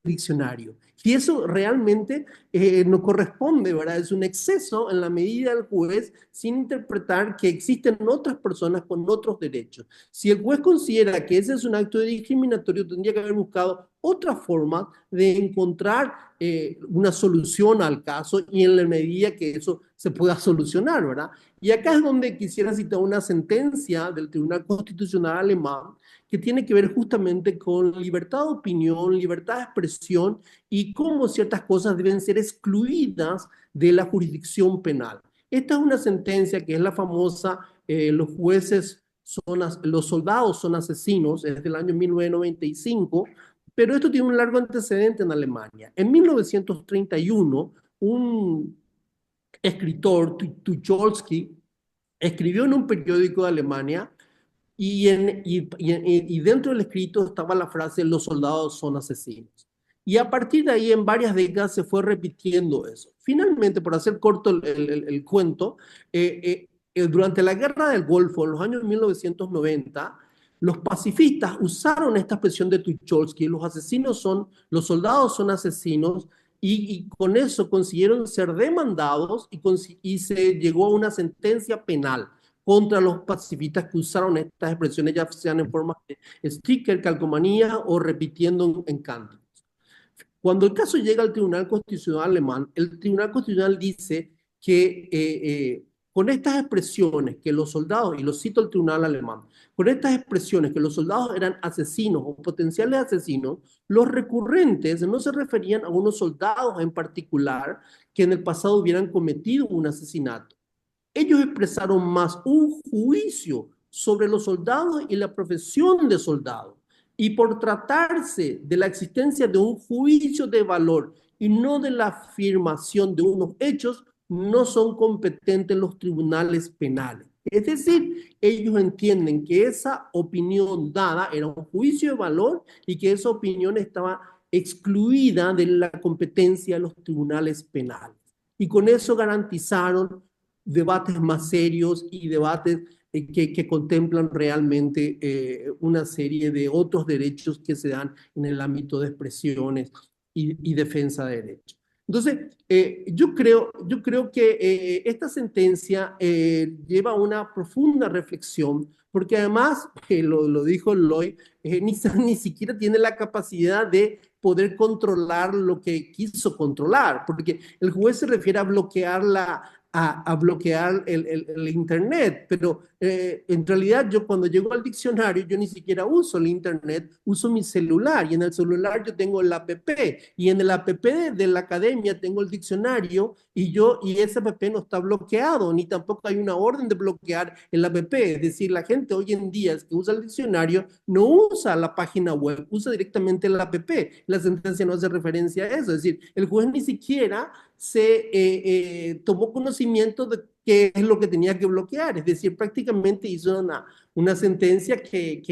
diccionario. Y eso realmente no corresponde, ¿verdad? Es un exceso en la medida del juez sin interpretar que existen otras personas con otros derechos. Si el juez considera que ese es un acto discriminatorio, tendría que haber buscado otras formas de encontrar una solución al caso y en la medida que eso se pueda solucionar, ¿verdad? Y acá es donde quisiera citar una sentencia del Tribunal Constitucional alemán que tiene que ver justamente con libertad de opinión, libertad de expresión y cómo ciertas cosas deben ser excluidas de la jurisdicción penal. Esta es una sentencia que es la famosa, los soldados son asesinos, es del año 1995, pero esto tiene un largo antecedente en Alemania. En 1931, un escritor, Tucholsky, escribió en un periódico de Alemania y dentro del escrito estaba la frase, los soldados son asesinos. Y a partir de ahí, en varias décadas, se fue repitiendo eso. Finalmente, por hacer corto el cuento, durante la Guerra del Golfo, en los años 1990, los pacifistas usaron esta expresión de Tucholsky, los soldados son asesinos, y con eso consiguieron ser demandados y se llegó a una sentencia penal contra los pacifistas que usaron estas expresiones, ya sean en forma de sticker, calcomanía o repitiendo en cánticos. Cuando el caso llega al Tribunal Constitucional alemán, el Tribunal Constitucional dice que con estas expresiones que los soldados, y lo cito al Tribunal alemán, con estas expresiones que los soldados eran asesinos o potenciales asesinos, los recurrentes no se referían a unos soldados en particular que en el pasado hubieran cometido un asesinato. Ellos expresaron más un juicio sobre los soldados y la profesión de soldado. Y por tratarse de la existencia de un juicio de valor y no de la afirmación de unos hechos, no son competentes los tribunales penales. Es decir, ellos entienden que esa opinión dada era un juicio de valor y que esa opinión estaba excluida de la competencia de los tribunales penales. Y con eso garantizaron debates más serios y debates que contemplan realmente una serie de otros derechos que se dan en el ámbito de expresiones y defensa de derechos. Entonces, yo creo que esta sentencia lleva una profunda reflexión, porque además, lo dijo Lloyd, ni siquiera tiene la capacidad de poder controlar lo que quiso controlar, porque el juez se refiere a bloquear el Internet, pero en realidad yo cuando llego al diccionario yo ni siquiera uso el Internet, uso mi celular y en el celular yo tengo el app y en el app de la academia tengo el diccionario y ese app no está bloqueado, ni tampoco hay una orden de bloquear el app, es decir, la gente hoy en día que usa el diccionario no usa la página web, usa directamente el app, la sentencia no hace referencia a eso, es decir, el juez ni siquiera se tomó conocimiento de qué es lo que tenía que bloquear, es decir, prácticamente hizo una sentencia que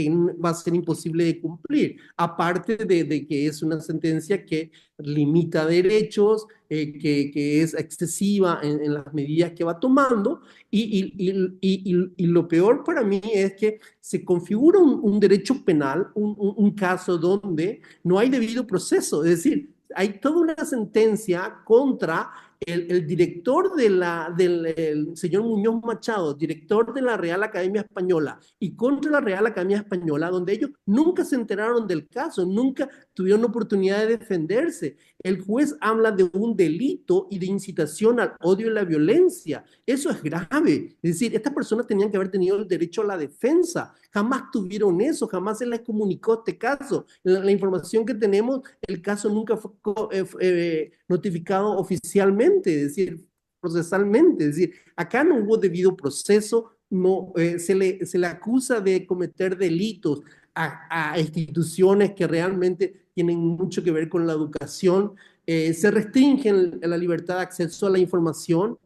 va a ser imposible de cumplir, aparte de que es una sentencia que limita derechos, que es excesiva en las medidas que va tomando, y lo peor para mí es que se configura un derecho penal, un caso donde no hay debido proceso, es decir, hay toda una sentencia contra el director del señor Muñoz Machado, director de la Real Academia Española, y contra la Real Academia Española, donde ellos nunca se enteraron del caso, nunca tuvieron oportunidad de defenderse. El juez habla de un delito y de incitación al odio y la violencia. Eso es grave. Es decir, estas personas tenían que haber tenido el derecho a la defensa. Jamás tuvieron eso, jamás se les comunicó este caso. La información que tenemos, el caso nunca fue notificado oficialmente, es decir, procesalmente. Es decir, acá no hubo debido proceso, no, se le acusa de cometer delitos a instituciones que realmente tienen mucho que ver con la educación, se restringe la libertad de acceso a la información,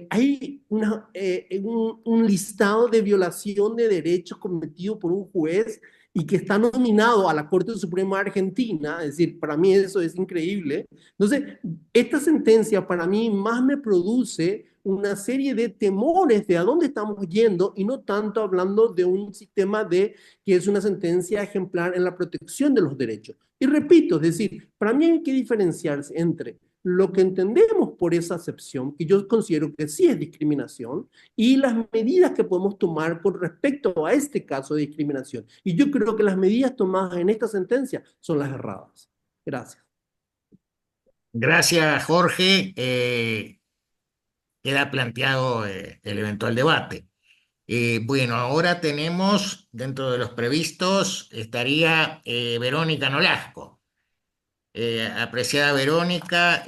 hay un listado de violación de derechos cometido por un juez y que está nominado a la Corte Suprema Argentina, es decir, para mí eso es increíble. Entonces, esta sentencia para mí más me produce una serie de temores de a dónde estamos yendo y no tanto hablando de un sistema que es una sentencia ejemplar en la protección de los derechos. Y repito, es decir, para mí hay que diferenciarse entre lo que entendemos por esa acepción, que yo considero que sí es discriminación, y las medidas que podemos tomar con respecto a este caso de discriminación. Y yo creo que las medidas tomadas en esta sentencia son las erradas. Gracias.
Gracias, Jorge. Queda planteado el eventual debate. Bueno, ahora tenemos, dentro de los previstos, estaría Verónica Nolasco. Apreciada Verónica,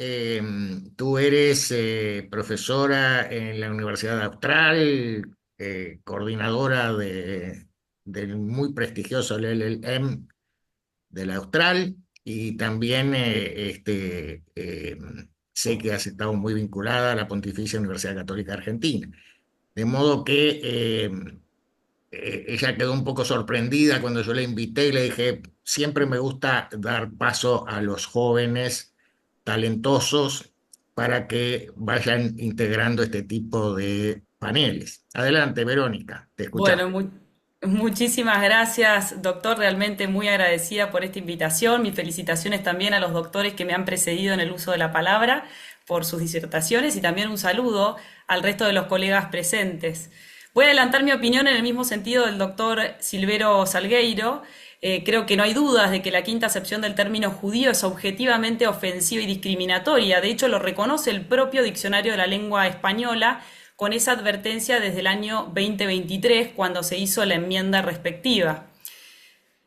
tú eres profesora en la Universidad Austral, coordinadora del muy prestigioso LLM de la Austral, y también sé que has estado muy vinculada a la Pontificia Universidad Católica Argentina. De modo que ella quedó un poco sorprendida cuando yo la invité y le dije, siempre me gusta dar paso a los jóvenes talentosos para que vayan integrando este tipo de paneles. Adelante, Verónica, te escuchamos.
Bueno, muchísimas gracias, doctor. Realmente muy agradecida por esta invitación. Mis felicitaciones también a los doctores que me han precedido en el uso de la palabra por sus disertaciones y también un saludo al resto de los colegas presentes. Voy a adelantar mi opinión en el mismo sentido del doctor Silvero Salgueiro. Creo que no hay dudas de que la quinta acepción del término judío es objetivamente ofensiva y discriminatoria. De hecho, lo reconoce el propio Diccionario de la Lengua Española con esa advertencia desde el año 2023, cuando se hizo la enmienda respectiva.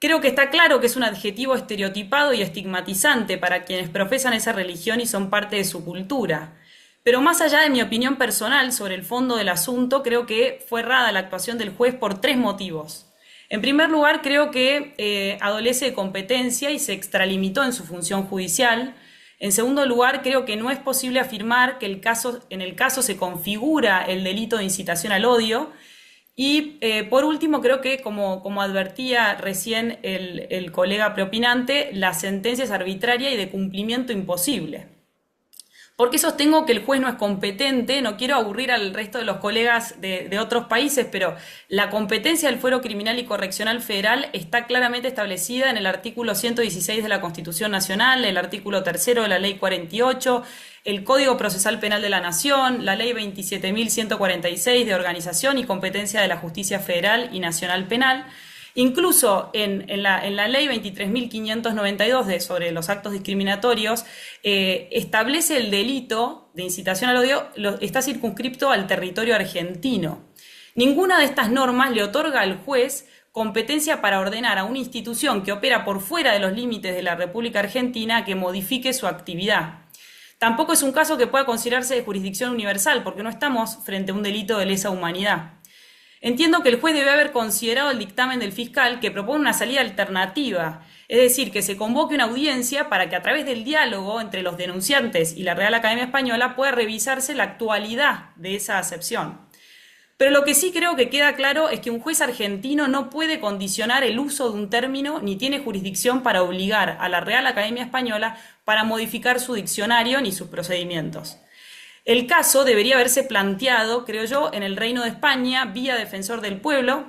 Creo que está claro que es un adjetivo estereotipado y estigmatizante para quienes profesan esa religión y son parte de su cultura. Pero más allá de mi opinión personal sobre el fondo del asunto, creo que fue errada la actuación del juez por 3 motivos. En primer lugar, creo que adolece de competencia y se extralimitó en su función judicial. En segundo lugar, creo que no es posible afirmar que en el caso se configura el delito de incitación al odio. Y por último, creo que como advertía recién el colega preopinante, la sentencia es arbitraria y de cumplimiento imposible. ¿Por qué sostengo que el juez no es competente? No quiero aburrir al resto de los colegas de otros países, pero la competencia del Fuero Criminal y Correccional Federal está claramente establecida en el artículo 116 de la Constitución Nacional, el artículo 3º de la Ley 48, el Código Procesal Penal de la Nación, la Ley 27.146 de Organización y Competencia de la Justicia Federal y Nacional Penal. Incluso en la ley 23.592 sobre los actos discriminatorios establece el delito de incitación al odio, está circunscripto al territorio argentino. Ninguna de estas normas le otorga al juez competencia para ordenar a una institución que opera por fuera de los límites de la República Argentina que modifique su actividad. Tampoco es un caso que pueda considerarse de jurisdicción universal, porque no estamos frente a un delito de lesa humanidad. Entiendo que el juez debe haber considerado el dictamen del fiscal que propone una salida alternativa, es decir, que se convoque una audiencia para que a través del diálogo entre los denunciantes y la Real Academia Española pueda revisarse la actualidad de esa acepción. Pero lo que sí creo que queda claro es que un juez argentino no puede condicionar el uso de un término ni tiene jurisdicción para obligar a la Real Academia Española para modificar su diccionario ni sus procedimientos. El caso debería haberse planteado, creo yo, en el Reino de España vía defensor del pueblo,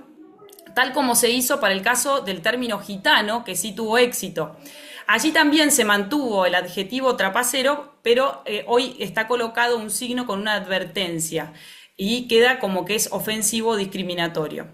tal como se hizo para el caso del término gitano, que sí tuvo éxito. Allí también se mantuvo el adjetivo trapacero, pero hoy está colocado un signo con una advertencia y queda como que es ofensivo o discriminatorio.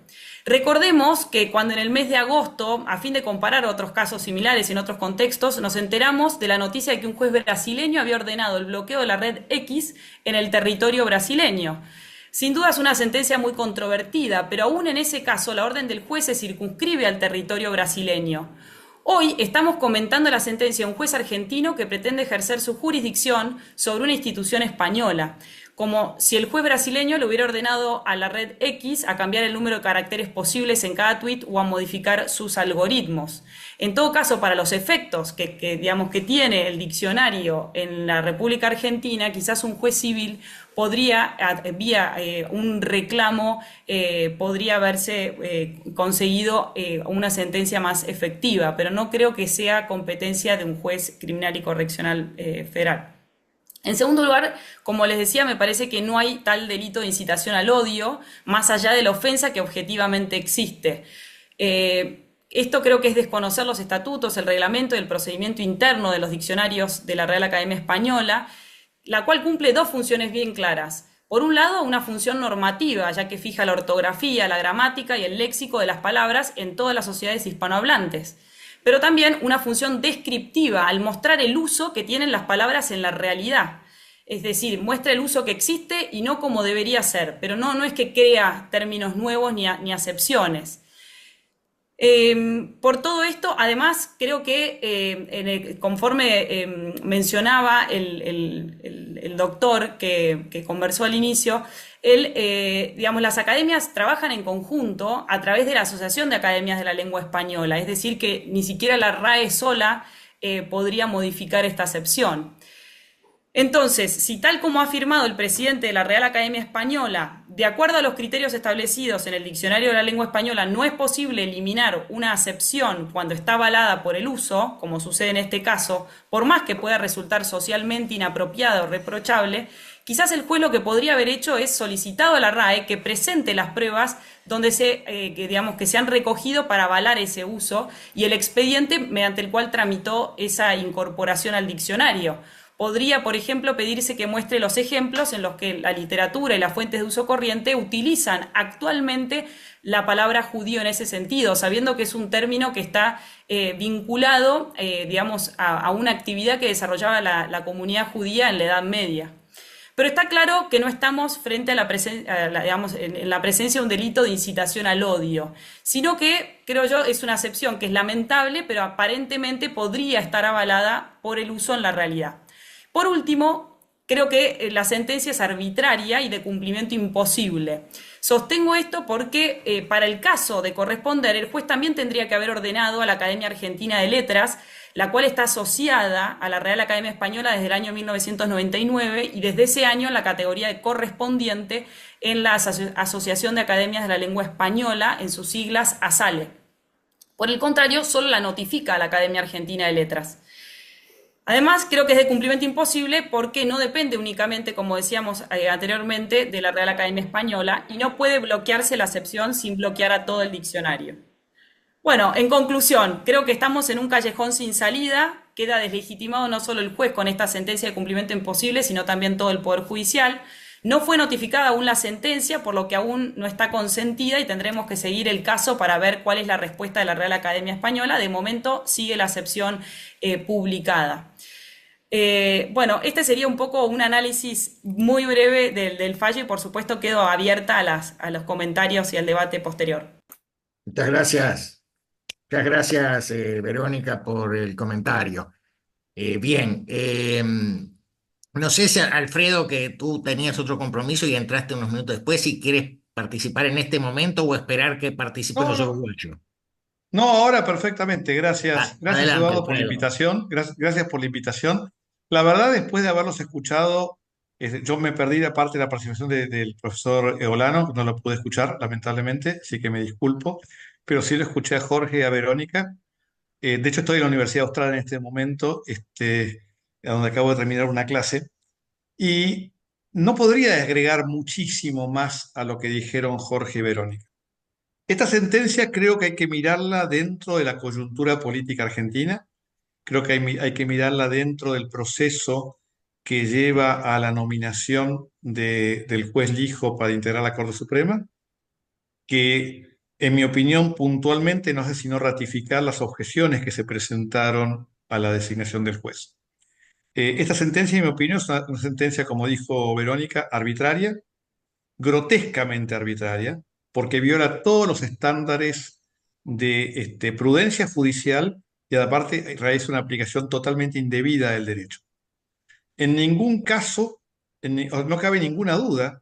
Recordemos que cuando en el mes de agosto, a fin de comparar otros casos similares en otros contextos, nos enteramos de la noticia de que un juez brasileño había ordenado el bloqueo de la red X en el territorio brasileño. Sin duda es una sentencia muy controvertida, pero aún en ese caso la orden del juez se circunscribe al territorio brasileño. Hoy estamos comentando la sentencia de un juez argentino que pretende ejercer su jurisdicción sobre una institución española, como si el juez brasileño le hubiera ordenado a la red X a cambiar el número de caracteres posibles en cada tweet o a modificar sus algoritmos. En todo caso, para los efectos que tiene el diccionario en la República Argentina, quizás un juez civil podría, vía un reclamo, podría haberse conseguido una sentencia más efectiva, pero no creo que sea competencia de un juez criminal y correccional federal. En segundo lugar, como les decía, me parece que no hay tal delito de incitación al odio, más allá de la ofensa que objetivamente existe. Esto creo que es desconocer los estatutos, el reglamento y el procedimiento interno de los diccionarios de la Real Academia Española, la cual cumple dos funciones bien claras. Por un lado, una función normativa, ya que fija la ortografía, la gramática y el léxico de las palabras en todas las sociedades hispanohablantes. Pero también una función descriptiva, al mostrar el uso que tienen las palabras en la realidad. Es decir, muestra el uso que existe y no como debería ser, pero no es que crea términos nuevos ni acepciones. Por todo esto, además, creo que conforme mencionaba el doctor que conversó al inicio, digamos, las academias trabajan en conjunto a través de la Asociación de Academias de la Lengua Española, es decir, que ni siquiera la RAE sola podría modificar esta acepción. Entonces, si tal como ha afirmado el presidente de la Real Academia Española, de acuerdo a los criterios establecidos en el Diccionario de la Lengua Española, no es posible eliminar una acepción cuando está avalada por el uso, como sucede en este caso, por más que pueda resultar socialmente inapropiada o reprochable, quizás el juez lo que podría haber hecho es solicitado a la RAE que presente las pruebas donde que se han recogido para avalar ese uso y el expediente mediante el cual tramitó esa incorporación al diccionario. Podría, por ejemplo, pedirse que muestre los ejemplos en los que la literatura y las fuentes de uso corriente utilizan actualmente la palabra judío en ese sentido, sabiendo que es un término que está vinculado, digamos, a una actividad que desarrollaba la comunidad judía en la Edad Media. Pero está claro que no estamos frente a en la presencia de un delito de incitación al odio, sino que, creo yo, es una acepción que es lamentable, pero aparentemente podría estar avalada por el uso en la realidad. Por último, creo que la sentencia es arbitraria y de cumplimiento imposible. Sostengo esto porque para el caso de corresponder, el juez también tendría que haber ordenado a la Academia Argentina de Letras, la cual está asociada a la Real Academia Española desde el año 1999 y desde ese año en la categoría de correspondiente en la Asociación de Academias de la Lengua Española, en sus siglas ASALE. Por el contrario, solo la notifica a la Academia Argentina de Letras. Además, creo que es de cumplimiento imposible porque no depende únicamente, como decíamos anteriormente, de la Real Academia Española y no puede bloquearse la acepción sin bloquear a todo el diccionario. Bueno, en conclusión, creo que estamos en un callejón sin salida, queda deslegitimado no solo el juez con esta sentencia de cumplimiento imposible, sino también todo el Poder Judicial. No fue notificada aún la sentencia, por lo que aún no está consentida y tendremos que seguir el caso para ver cuál es la respuesta de la Real Academia Española. De momento sigue la acepción publicada. Bueno, este sería un poco un análisis muy breve del fallo y por supuesto quedo abierta a los comentarios y al debate posterior.
Muchas gracias, Verónica, por el comentario. Bien, no sé si Alfredo, que tú tenías otro compromiso y entraste unos minutos después, si quieres participar en este momento o esperar que participen
No,
los
no,
uruguayos.
no, ahora perfectamente. Gracias, gracias
Adelante,
Eduardo por la
Alfredo.
invitación. Gracias por la invitación. La verdad, después de haberlos escuchado, yo me perdí de parte de la participación del profesor Eolano, no lo pude escuchar, lamentablemente, así que me disculpo, pero sí lo escuché a Jorge y a Verónica. De hecho, estoy en la Universidad Austral en este momento, donde acabo de terminar una clase, y no podría agregar muchísimo más a lo que dijeron Jorge y Verónica. Esta sentencia creo que hay que mirarla dentro de la coyuntura política argentina, creo que hay que mirarla dentro del proceso que lleva a la nominación del juez Lijo para integrar la Corte Suprema, que en mi opinión puntualmente no hace sino ratificar las objeciones que se presentaron a la designación del juez. Esta sentencia, en mi opinión, es una sentencia, como dijo Verónica, arbitraria, grotescamente arbitraria, porque viola todos los estándares de prudencia judicial y aparte realiza una aplicación totalmente indebida del derecho. En ningún caso, no cabe ninguna duda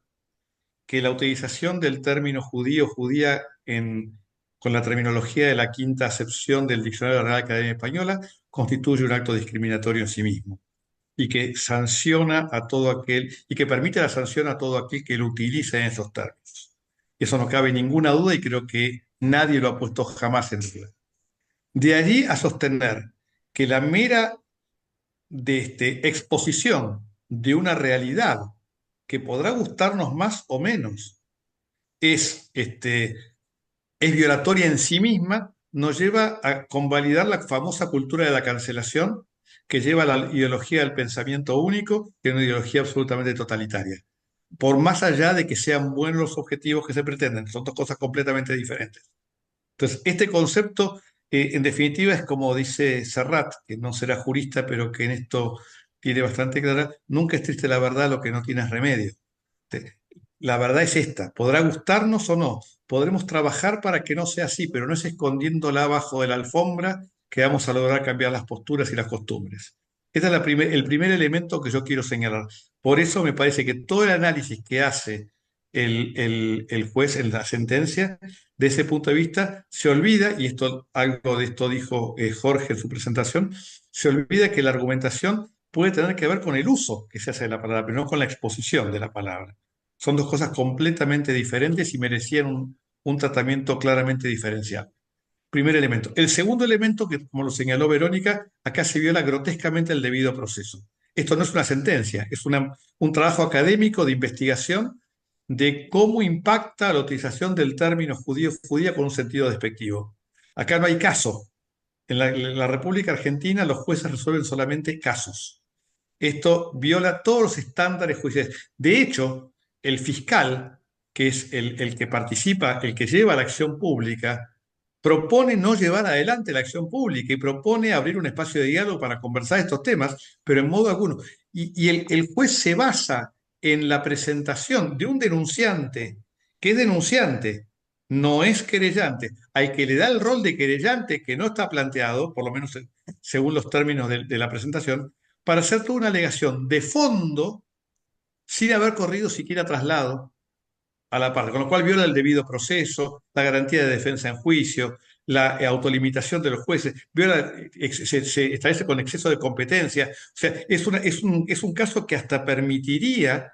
que la utilización del término judío o judía con la terminología de la quinta acepción del Diccionario de la Real Academia Española constituye un acto discriminatorio en sí mismo y que sanciona a todo aquel y que permite la sanción a todo aquel que lo utilice en esos términos. Eso no cabe ninguna duda y creo que nadie lo ha puesto jamás en duda. De allí a sostener que la mera exposición de una realidad que podrá gustarnos más o menos es violatoria en sí misma, nos lleva a convalidar la famosa cultura de la cancelación que lleva a la ideología del pensamiento único, que es una ideología absolutamente totalitaria. Por más allá de que sean buenos los objetivos que se pretenden, son dos cosas completamente diferentes. Entonces, este concepto, en definitiva, es como dice Serrat, que no será jurista, pero que en esto tiene bastante clara, nunca es triste la verdad, lo que no tiene es remedio. La verdad es esta, podrá gustarnos o no, podremos trabajar para que no sea así, pero no es escondiéndola abajo de la alfombra que vamos a lograr cambiar las posturas y las costumbres. Este es el primer elemento que yo quiero señalar. Por eso me parece que todo el análisis que hace el juez en la sentencia, de ese punto de vista, se olvida, y esto, algo de esto dijo Jorge en su presentación, se olvida que la argumentación puede tener que ver con el uso que se hace de la palabra, pero no con la exposición de la palabra. Son dos cosas completamente diferentes y merecían un tratamiento claramente diferencial. Primer elemento. El segundo elemento, que como lo señaló Verónica, acá se viola grotescamente el debido proceso. Esto no es una sentencia, es un trabajo académico de investigación de cómo impacta la utilización del término judía con un sentido despectivo. Acá no hay caso. En la República Argentina los jueces resuelven solamente casos. Esto viola todos los estándares judiciales. De hecho, el fiscal, que es el que participa, el que lleva la acción pública, propone no llevar adelante la acción pública y propone abrir un espacio de diálogo para conversar estos temas, pero en modo alguno. Y el juez se basa en la presentación de un denunciante, que es denunciante, no es querellante, al que le da el rol de querellante que no está planteado, por lo menos según los términos de la presentación, para hacer toda una alegación de fondo sin haber corrido siquiera traslado a la parte, con lo cual viola el debido proceso, la garantía de defensa en juicio, la autolimitación de los jueces, se establece con exceso de competencia. O sea, es un caso que hasta permitiría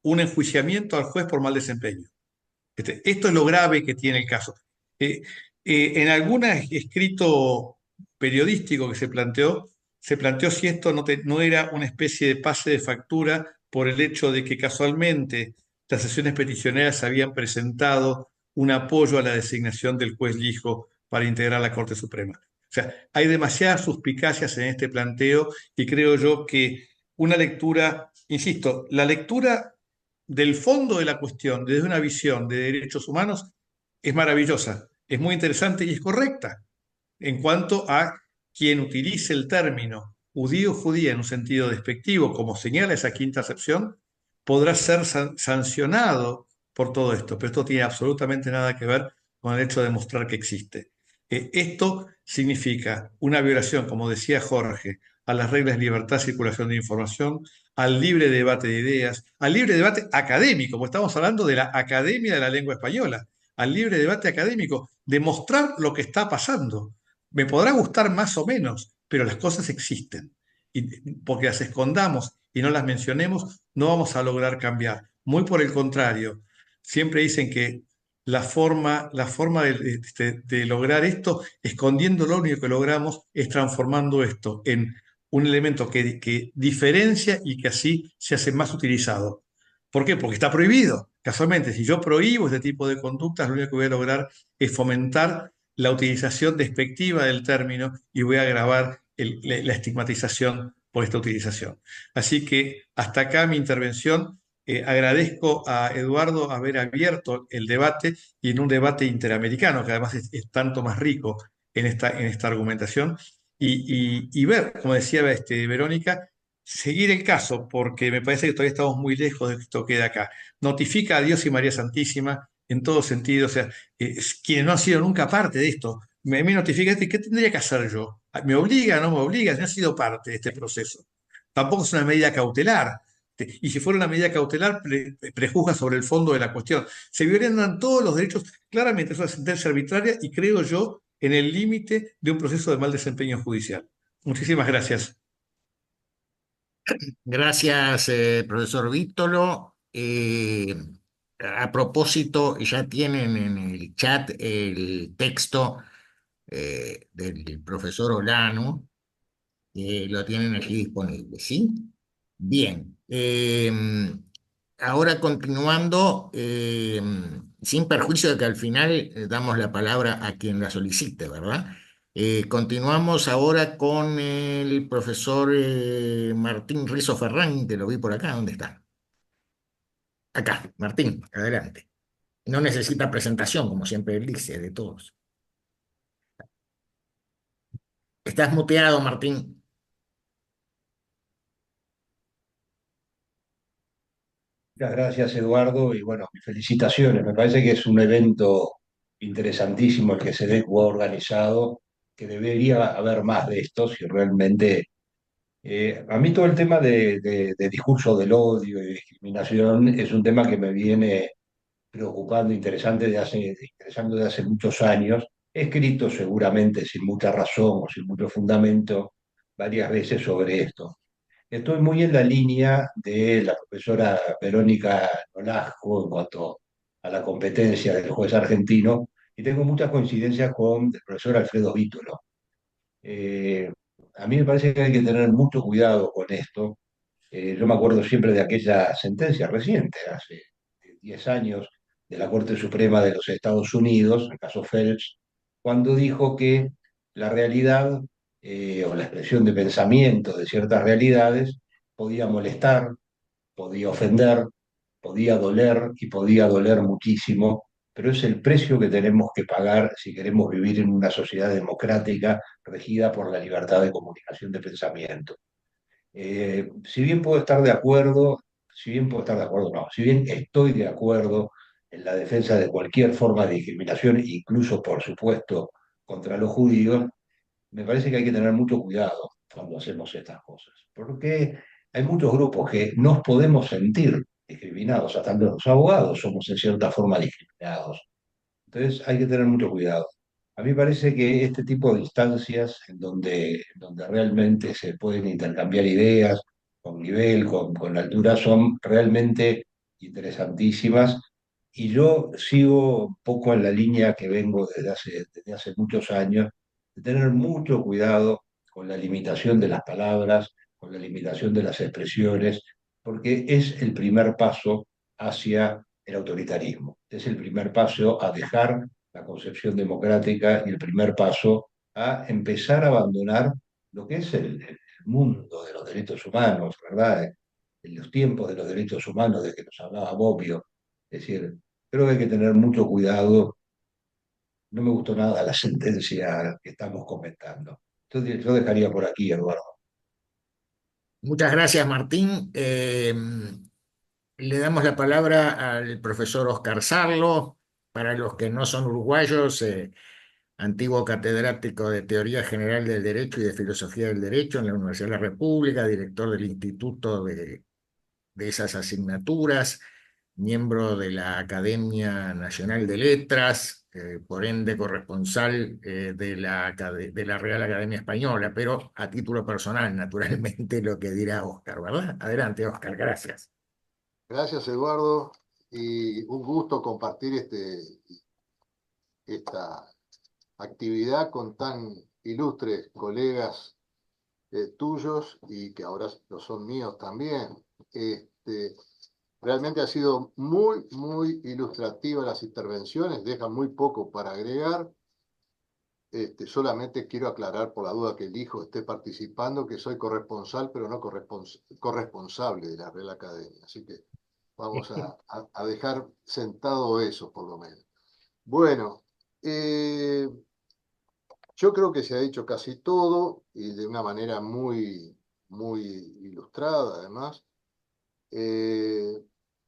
un enjuiciamiento al juez por mal desempeño. Esto es lo grave que tiene el caso. En algún escrito periodístico que se planteó si esto no era una especie de pase de factura por el hecho de que casualmente las sesiones peticioneras habían presentado un apoyo a la designación del juez Lijo para integrar la Corte Suprema. O sea, hay demasiadas suspicacias en este planteo y creo yo que una lectura, insisto, la lectura del fondo de la cuestión desde una visión de derechos humanos es maravillosa, es muy interesante y es correcta en cuanto a quien utilice el término judío-judía en un sentido despectivo, como señala esa quinta acepción, podrá ser sancionado por todo esto, pero esto tiene absolutamente nada que ver con el hecho de demostrar que existe. Esto significa una violación, como decía Jorge, a las reglas de libertad de circulación de información, al libre debate de ideas, al libre debate académico, porque estamos hablando de la Academia de la Lengua Española, al libre debate académico, demostrar lo que está pasando. Me podrá gustar más o menos, pero las cosas existen. Y porque las escondamos y no las mencionemos, no vamos a lograr cambiar. Muy por el contrario, siempre dicen que la forma de lograr esto, escondiendo lo único que logramos, es transformando esto en un elemento que diferencia y que así se hace más utilizado. ¿Por qué? Porque está prohibido. Casualmente, si yo prohíbo este tipo de conductas, lo único que voy a lograr es fomentar la utilización despectiva del término y voy a agravar la estigmatización por esta utilización. Así que hasta acá mi intervención. Agradezco a Eduardo haber abierto el debate y en un debate interamericano, que además es tanto más rico en esta argumentación, y ver, como decía Verónica, seguir el caso, porque me parece que todavía estamos muy lejos de que esto quede acá. Notifica a Dios y María Santísima en todo sentido, o sea, quienes no han sido nunca parte de esto, me notifica esto, ¿y qué tendría que hacer yo? ¿Me obliga o no me obliga? No he sido parte de este proceso. Tampoco es una medida cautelar. Y si fuera una medida cautelar, prejuzga sobre el fondo de la cuestión. Se violentan todos los derechos, claramente es una sentencia arbitraria y creo yo en el límite de un proceso de mal desempeño judicial. Muchísimas gracias.
Gracias, profesor Vítolo. A propósito, ya tienen en el chat el texto del profesor Olano, lo tienen allí disponible, ¿sí? Bien. Ahora continuando, sin perjuicio de que al final damos la palabra a quien la solicite, ¿verdad? Continuamos ahora con el profesor Martín Rizo Ferrán, que lo vi por acá. ¿Dónde está? Acá, Martín, adelante. No necesita presentación, como siempre él dice, de todos. Estás muteado, Martín.
Muchas gracias, Eduardo, y bueno, mis felicitaciones. Me parece que es un evento interesantísimo el que SEDECU ha organizado, que debería haber más de estos y realmente a mí todo el tema de discurso del odio y discriminación es un tema que me viene preocupando, interesando de hace muchos años. He escrito seguramente sin mucha razón o sin mucho fundamento varias veces sobre esto. Estoy muy en la línea de la profesora Verónica Nolasco en cuanto a la competencia del juez argentino y tengo muchas coincidencias con el profesor Alfredo Vítolo. Eh, a mí me parece que hay que tener mucho cuidado con esto. Yo me acuerdo siempre de aquella sentencia reciente, hace 10 años, de la Corte Suprema de los Estados Unidos, el caso Phelps, cuando dijo que la realidad o la expresión de pensamiento de ciertas realidades podía molestar, podía ofender, podía doler y podía doler muchísimo, pero es el precio que tenemos que pagar si queremos vivir en una sociedad democrática regida por la libertad de comunicación de pensamiento. Si bien puedo estar de acuerdo, si bien puedo estar de acuerdo, no, si bien estoy de acuerdo en la defensa de cualquier forma de discriminación, incluso, por supuesto, contra los judíos, me parece que hay que tener mucho cuidado cuando hacemos estas cosas, porque hay muchos grupos que nos podemos sentir discriminados, hasta los abogados somos en cierta forma discriminados. Entonces hay que tener mucho cuidado. A mí me parece que este tipo de instancias en donde realmente se pueden intercambiar ideas con nivel, con altura, son realmente interesantísimas. Y yo sigo un poco en la línea que vengo desde hace muchos años, de tener mucho cuidado con la limitación de las palabras, con la limitación de las expresiones, porque es el primer paso hacia el autoritarismo. Es el primer paso a dejar la concepción democrática y el primer paso a empezar a abandonar lo que es el mundo de los derechos humanos, ¿verdad? En los tiempos de los derechos humanos de que nos hablaba Bobbio. Es decir, creo que hay que tener mucho cuidado. No me gustó nada la sentencia que estamos comentando. Entonces, yo dejaría por aquí, Eduardo.
Muchas gracias, Martín. Le damos la palabra al profesor Oscar Sarlo. Para los que no son uruguayos, antiguo catedrático de Teoría General del Derecho y de Filosofía del Derecho en la Universidad de la República, director del Instituto de esas asignaturas, miembro de la Academia Nacional de Letras, por ende corresponsal de la Real Academia Española, pero a título personal, naturalmente, lo que dirá Oscar, ¿verdad? Adelante, Oscar, gracias.
Gracias, Eduardo, y un gusto compartir esta actividad con tan ilustres colegas tuyos y que ahora lo son míos también. Realmente ha sido muy, muy ilustrativa las intervenciones, dejan muy poco para agregar. Solamente quiero aclarar por la duda que el hijo esté participando, que soy corresponsal, pero no corresponsable de la Real Academia. Así que vamos a dejar sentado eso, por lo menos. Bueno, yo creo que se ha dicho casi todo y de una manera muy, muy ilustrada, además.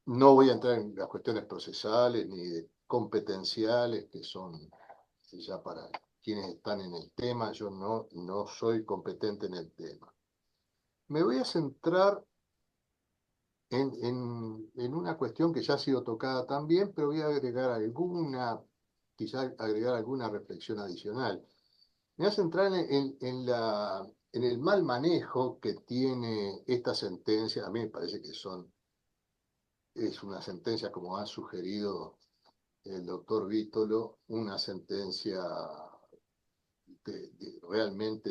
No voy a entrar en las cuestiones procesales ni competenciales, que son ya para quienes están en el tema. Yo no soy competente en el tema. Me voy a centrar en una cuestión que ya ha sido tocada también, pero voy a agregar quizás agregar alguna reflexión adicional. Me voy a centrar en el mal manejo que tiene esta sentencia. A mí me parece que es una sentencia, como ha sugerido el doctor Vítolo, una sentencia realmente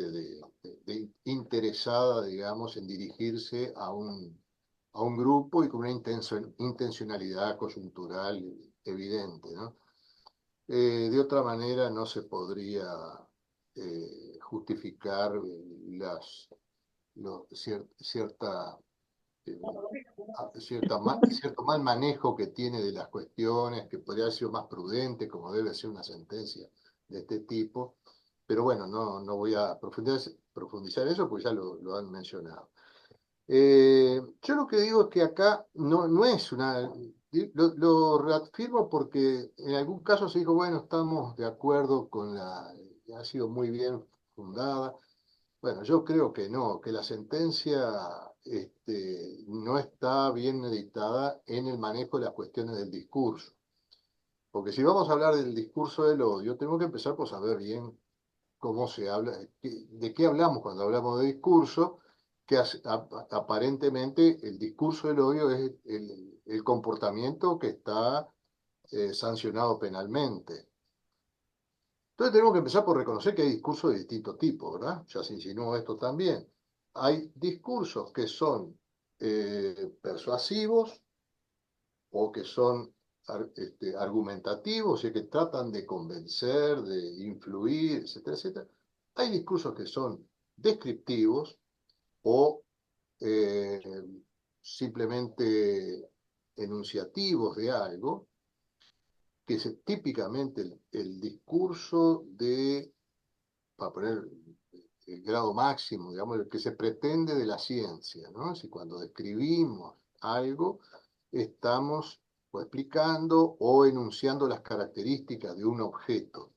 interesada, digamos, en dirigirse a un grupo y con una intencionalidad coyuntural evidente, ¿no? De otra manera no se podría justificar cierta, cierto mal manejo que tiene de las cuestiones, que podría haber sido más prudente, como debe ser una sentencia de este tipo. Pero bueno, no voy a profundizar eso porque ya lo han mencionado. Yo lo que digo es que acá no es una... Lo reafirmo porque en algún caso se dijo, bueno, estamos de acuerdo con ha sido muy bien fundada. Bueno, yo creo que no, que la sentencia no está bien editada en el manejo de las cuestiones del discurso. Porque si vamos a hablar del discurso del odio, tenemos que empezar por saber bien cómo se habla, de qué hablamos cuando hablamos de discurso, que aparentemente el discurso del odio es el comportamiento que está sancionado penalmente. Entonces tenemos que empezar por reconocer que hay discursos de distinto tipo, ¿verdad? Ya se insinuó esto también. Hay discursos que son persuasivos o que son argumentativos y que tratan de convencer, de influir, etcétera, etcétera. Hay discursos que son descriptivos o simplemente enunciativos de algo, que es típicamente el discurso para poner el grado máximo, digamos, el que se pretende de la ciencia, ¿no? Si cuando describimos algo, estamos o explicando o enunciando las características de un objeto.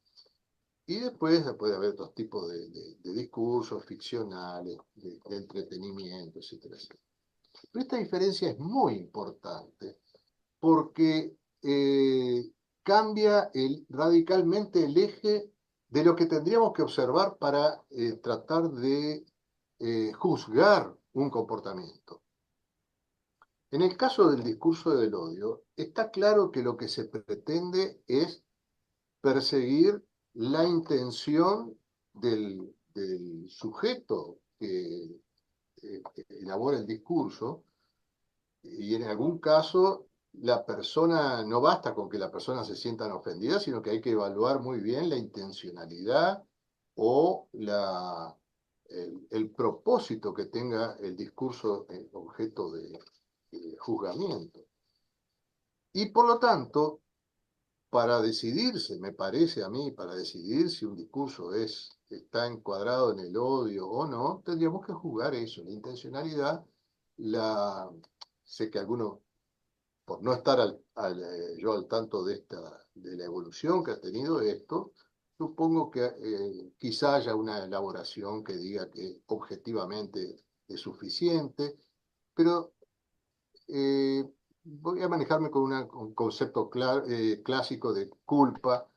Y después puede haber otros tipos de discursos ficcionales, de entretenimiento, etcétera, etcétera. Pero esta diferencia es muy importante porque cambia radicalmente el eje de lo que tendríamos que observar para tratar de juzgar un comportamiento. En el caso del discurso del odio, está claro que lo que se pretende es perseguir la intención del sujeto que elabora el discurso, y en algún caso la persona, no basta con que la persona se sientan ofendida, sino que hay que evaluar muy bien la intencionalidad o el propósito que tenga el discurso objeto de juzgamiento. Y por lo tanto, para decidirse, me parece a mí, para decidir si un discurso está encuadrado en el odio o no, tendríamos que juzgar eso, la intencionalidad. Sé que algunos, por no estar yo al tanto de la evolución que ha tenido esto, supongo que quizá haya una elaboración que diga que objetivamente es suficiente, pero voy a manejarme con un concepto clásico de culpa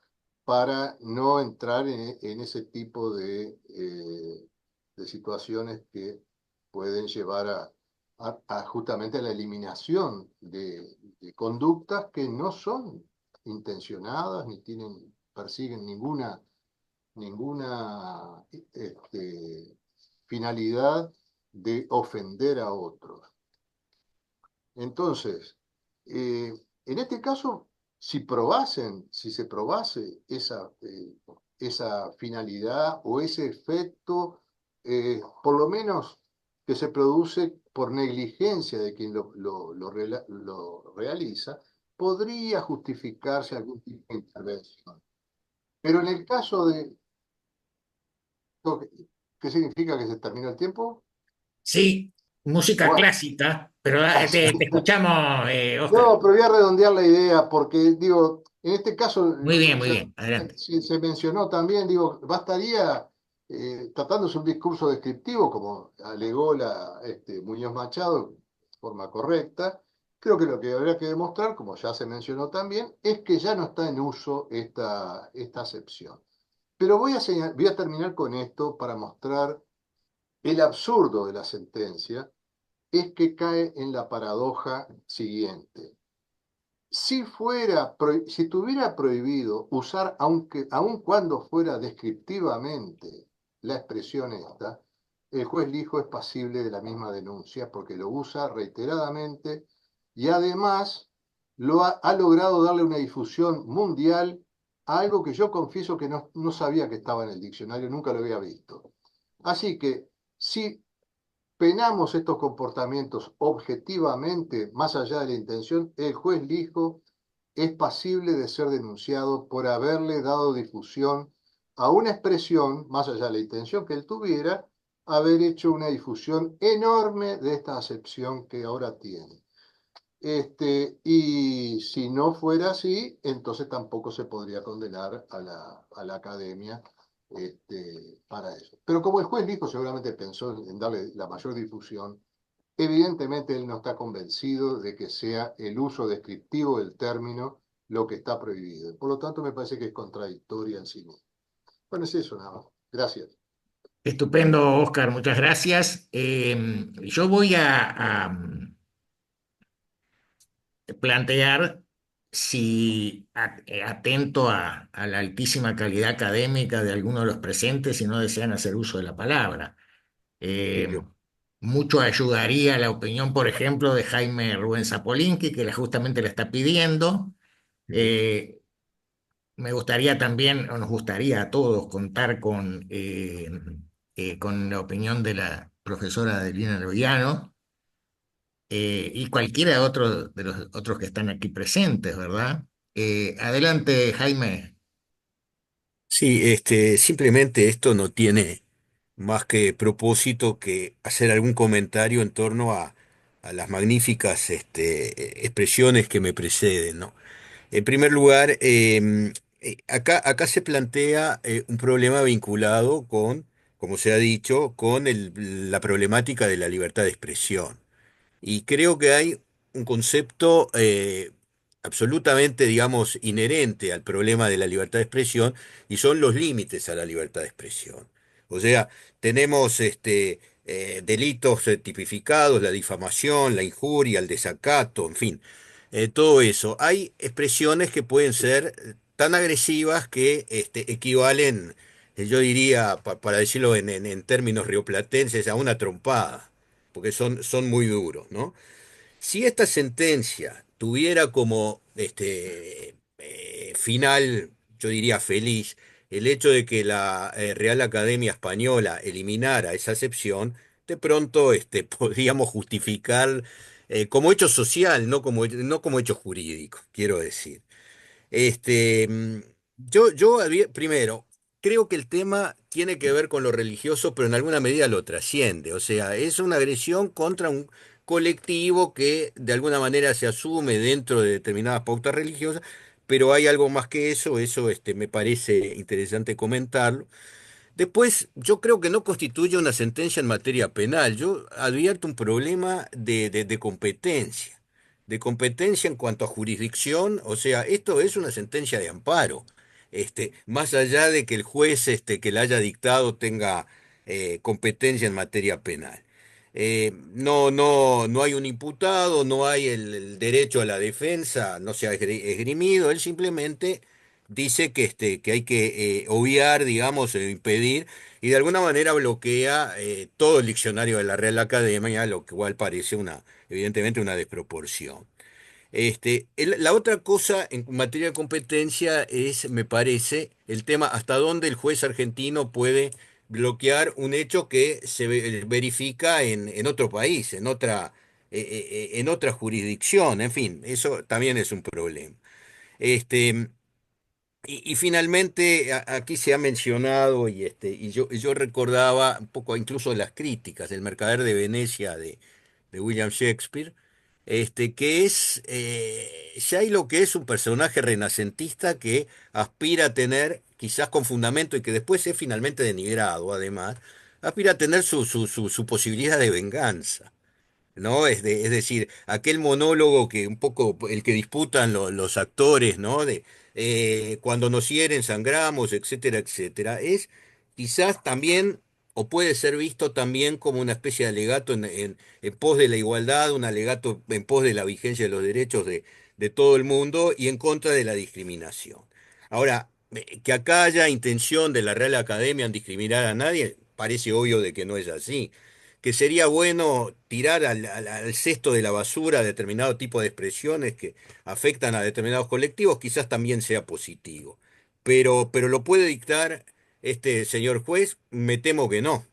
para no entrar en ese tipo de situaciones que pueden llevar justamente a la eliminación de conductas que no son intencionadas ni persiguen ninguna finalidad de ofender a otros. Entonces, en este caso, si se probase esa finalidad o ese efecto, por lo menos que se produce por negligencia de quien lo realiza, podría justificarse algún tipo de intervención. Pero en el caso de... ¿Qué significa que se terminó el tiempo?
Sí, música
Bueno,
clásica, pero te escuchamos, Oscar.
no, pero voy a redondear la idea porque, digo, en este caso,
Muy bien, adelante.
se mencionó también, digo, bastaría, tratándose un discurso descriptivo, como alegó Muñoz Machado, de forma correcta, creo que lo que habría que demostrar, como ya se mencionó también, es que ya no está en uso esta acepción. Pero voy a terminar con esto para mostrar el absurdo de la sentencia, es que cae en la paradoja siguiente. Si tuviera prohibido usar, aun cuando fuera descriptivamente, la expresión esta, el juez Lijo es pasible de la misma denuncia porque lo usa reiteradamente y además ha logrado darle una difusión mundial a algo que yo confieso que no sabía que estaba en el diccionario, nunca lo había visto. Así que si penamos estos comportamientos objetivamente, más allá de la intención, el juez Lijo es pasible de ser denunciado por haberle dado difusión a una expresión, más allá de la intención que él tuviera, haber hecho una difusión enorme de esta acepción que ahora tiene. Y si no fuera así, entonces tampoco se podría condenar a la academia para eso. Pero como el juez dijo, seguramente pensó en darle la mayor difusión, evidentemente él no está convencido de que sea el uso descriptivo del término lo que está prohibido. Por lo tanto, me parece que es contradictoria en sí mismo. Bueno, es eso nada más. Gracias.
Estupendo, Oscar, muchas gracias. Yo voy a plantear, si atento a la altísima calidad académica de algunos de los presentes, si no desean hacer uso de la palabra. Eh, Mucho ayudaría la opinión, por ejemplo, de Jaime Rubén Zapolinki, que justamente la está pidiendo. Eh, Me gustaría también, o nos gustaría a todos, contar con la opinión de la profesora Adelina Loviano, y cualquiera de de los otros que están aquí presentes, ¿verdad? Adelante, Jaime.
Sí, simplemente esto no tiene más que propósito que hacer algún comentario en torno a las magníficas expresiones que me preceden, ¿no? En primer lugar, acá se plantea un problema vinculado con, como se ha dicho, con la problemática de la libertad de expresión. Y creo que hay un concepto absolutamente, digamos, inherente al problema de la libertad de expresión y son los límites a la libertad de expresión. O sea, tenemos delitos tipificados, la difamación, la injuria, el desacato, en fin, todo eso. Hay expresiones que pueden ser tan agresivas que equivalen, yo diría, para decirlo en términos rioplatenses, a una trompada porque son muy duros, ¿no? Si esta sentencia tuviera como final, yo diría feliz, el hecho de que la Real Academia Española eliminara esa excepción, de pronto podríamos justificar como hecho social, no como hecho jurídico, quiero decir. Este, mm, primero, creo que el tema tiene que ver con lo religioso, pero en alguna medida lo trasciende. O sea, es una agresión contra un colectivo que de alguna manera se asume dentro de determinadas pautas religiosas, pero hay algo más que eso me parece interesante comentarlo. Después, yo creo que no constituye una sentencia en materia penal. Yo advierto un problema de competencia en cuanto a jurisdicción. O sea, esto es una sentencia de amparo. Más allá de que el juez que la haya dictado tenga competencia en materia penal. No hay un imputado, no hay el derecho a la defensa, no se ha esgrimido, él simplemente dice que hay que obviar, digamos, impedir, y de alguna manera bloquea todo el diccionario de la Real Academia, lo cual parece evidentemente una desproporción. La otra cosa en materia de competencia es, me parece, el tema hasta dónde el juez argentino puede bloquear un hecho que verifica en otro país, en otra jurisdicción, en fin, eso también es un problema. Este, y finalmente, aquí se ha mencionado, y yo recordaba un poco incluso las críticas del Mercader de Venecia de William Shakespeare, que es Shylock, que es un personaje renacentista que aspira a tener, quizás con fundamento, y que después es finalmente denigrado, además, aspira a tener su posibilidad de venganza. ¿No? Es decir, aquel monólogo que un poco el que disputan los actores, ¿no? De cuando nos hieren sangramos, etcétera, etcétera, es quizás también, o puede ser visto también como una especie de alegato en pos de la igualdad, un alegato en pos de la vigencia de los derechos de todo el mundo y en contra de la discriminación. Ahora, que acá haya intención de la Real Academia en discriminar a nadie, parece obvio de que no es así. Que sería bueno tirar al cesto de la basura determinado tipo de expresiones que afectan a determinados colectivos, quizás también sea positivo. Pero lo puede dictar este señor juez, me temo que no.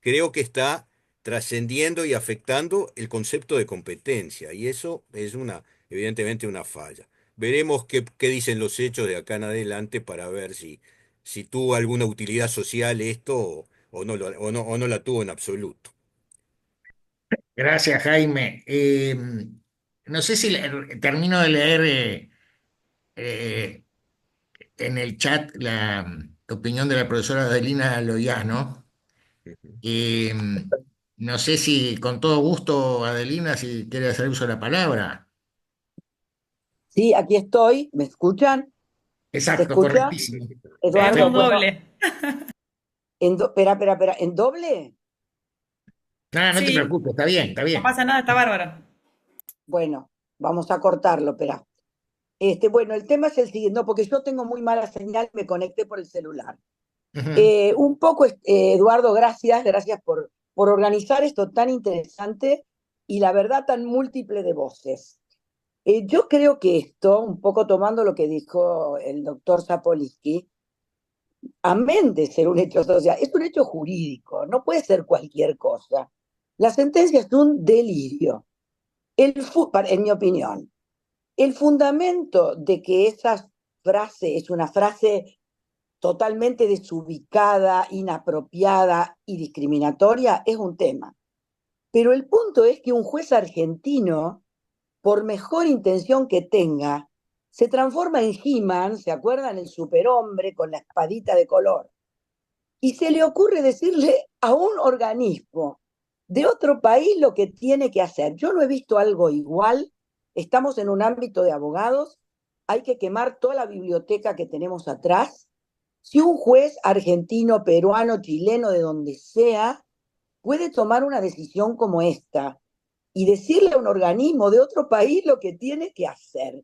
Creo que está trascendiendo y afectando el concepto de competencia, y eso es evidentemente una falla. Veremos qué dicen los hechos de acá en adelante para ver si tuvo alguna utilidad social esto o no la tuvo en absoluto.
Gracias, Jaime. No sé si termino de leer eh, en el chat la opinión de la profesora Adelina Loyano. Eh, no sé si con todo gusto, Adelina, si quiere hacer uso de la palabra.
Sí, aquí estoy. ¿Me escuchan? ¿Se
Exacto,
escucha?
correctísimo.
Eduardo,
Tenemos
Perfecto.
bueno,
doble.
espera, ¿en doble?
Nada, no te
Sí,
preocupes, está bien, está
no
bien.
pasa nada, está bárbaro.
Bueno, vamos a cortarlo, espera. Bueno, el tema es el siguiente, no, porque yo tengo muy mala señal, me conecté por el celular.
Ujú.
Un poco, Eduardo, gracias por organizar esto tan interesante y la verdad tan múltiple de voces. Yo creo que esto, un poco tomando lo que dijo el doctor Zapolsky, amén de ser un hecho social, es un hecho jurídico, no puede ser cualquier cosa. La sentencia es un delirio. En mi opinión, el fundamento de que esa frase es una frase totalmente desubicada, inapropiada y discriminatoria es un tema. Pero el punto es que un juez argentino, por mejor intención que tenga, se transforma en He-Man, ¿se acuerdan? El superhombre con la espadita de color. Y se le ocurre decirle a un organismo de otro país lo que tiene que hacer. Yo no he visto algo igual. Estamos en un ámbito de abogados. Hay que quemar toda la biblioteca que tenemos atrás. Si un juez argentino, peruano, chileno, de donde sea, puede tomar una decisión como esta y decirle a un organismo de otro país lo que tiene que hacer,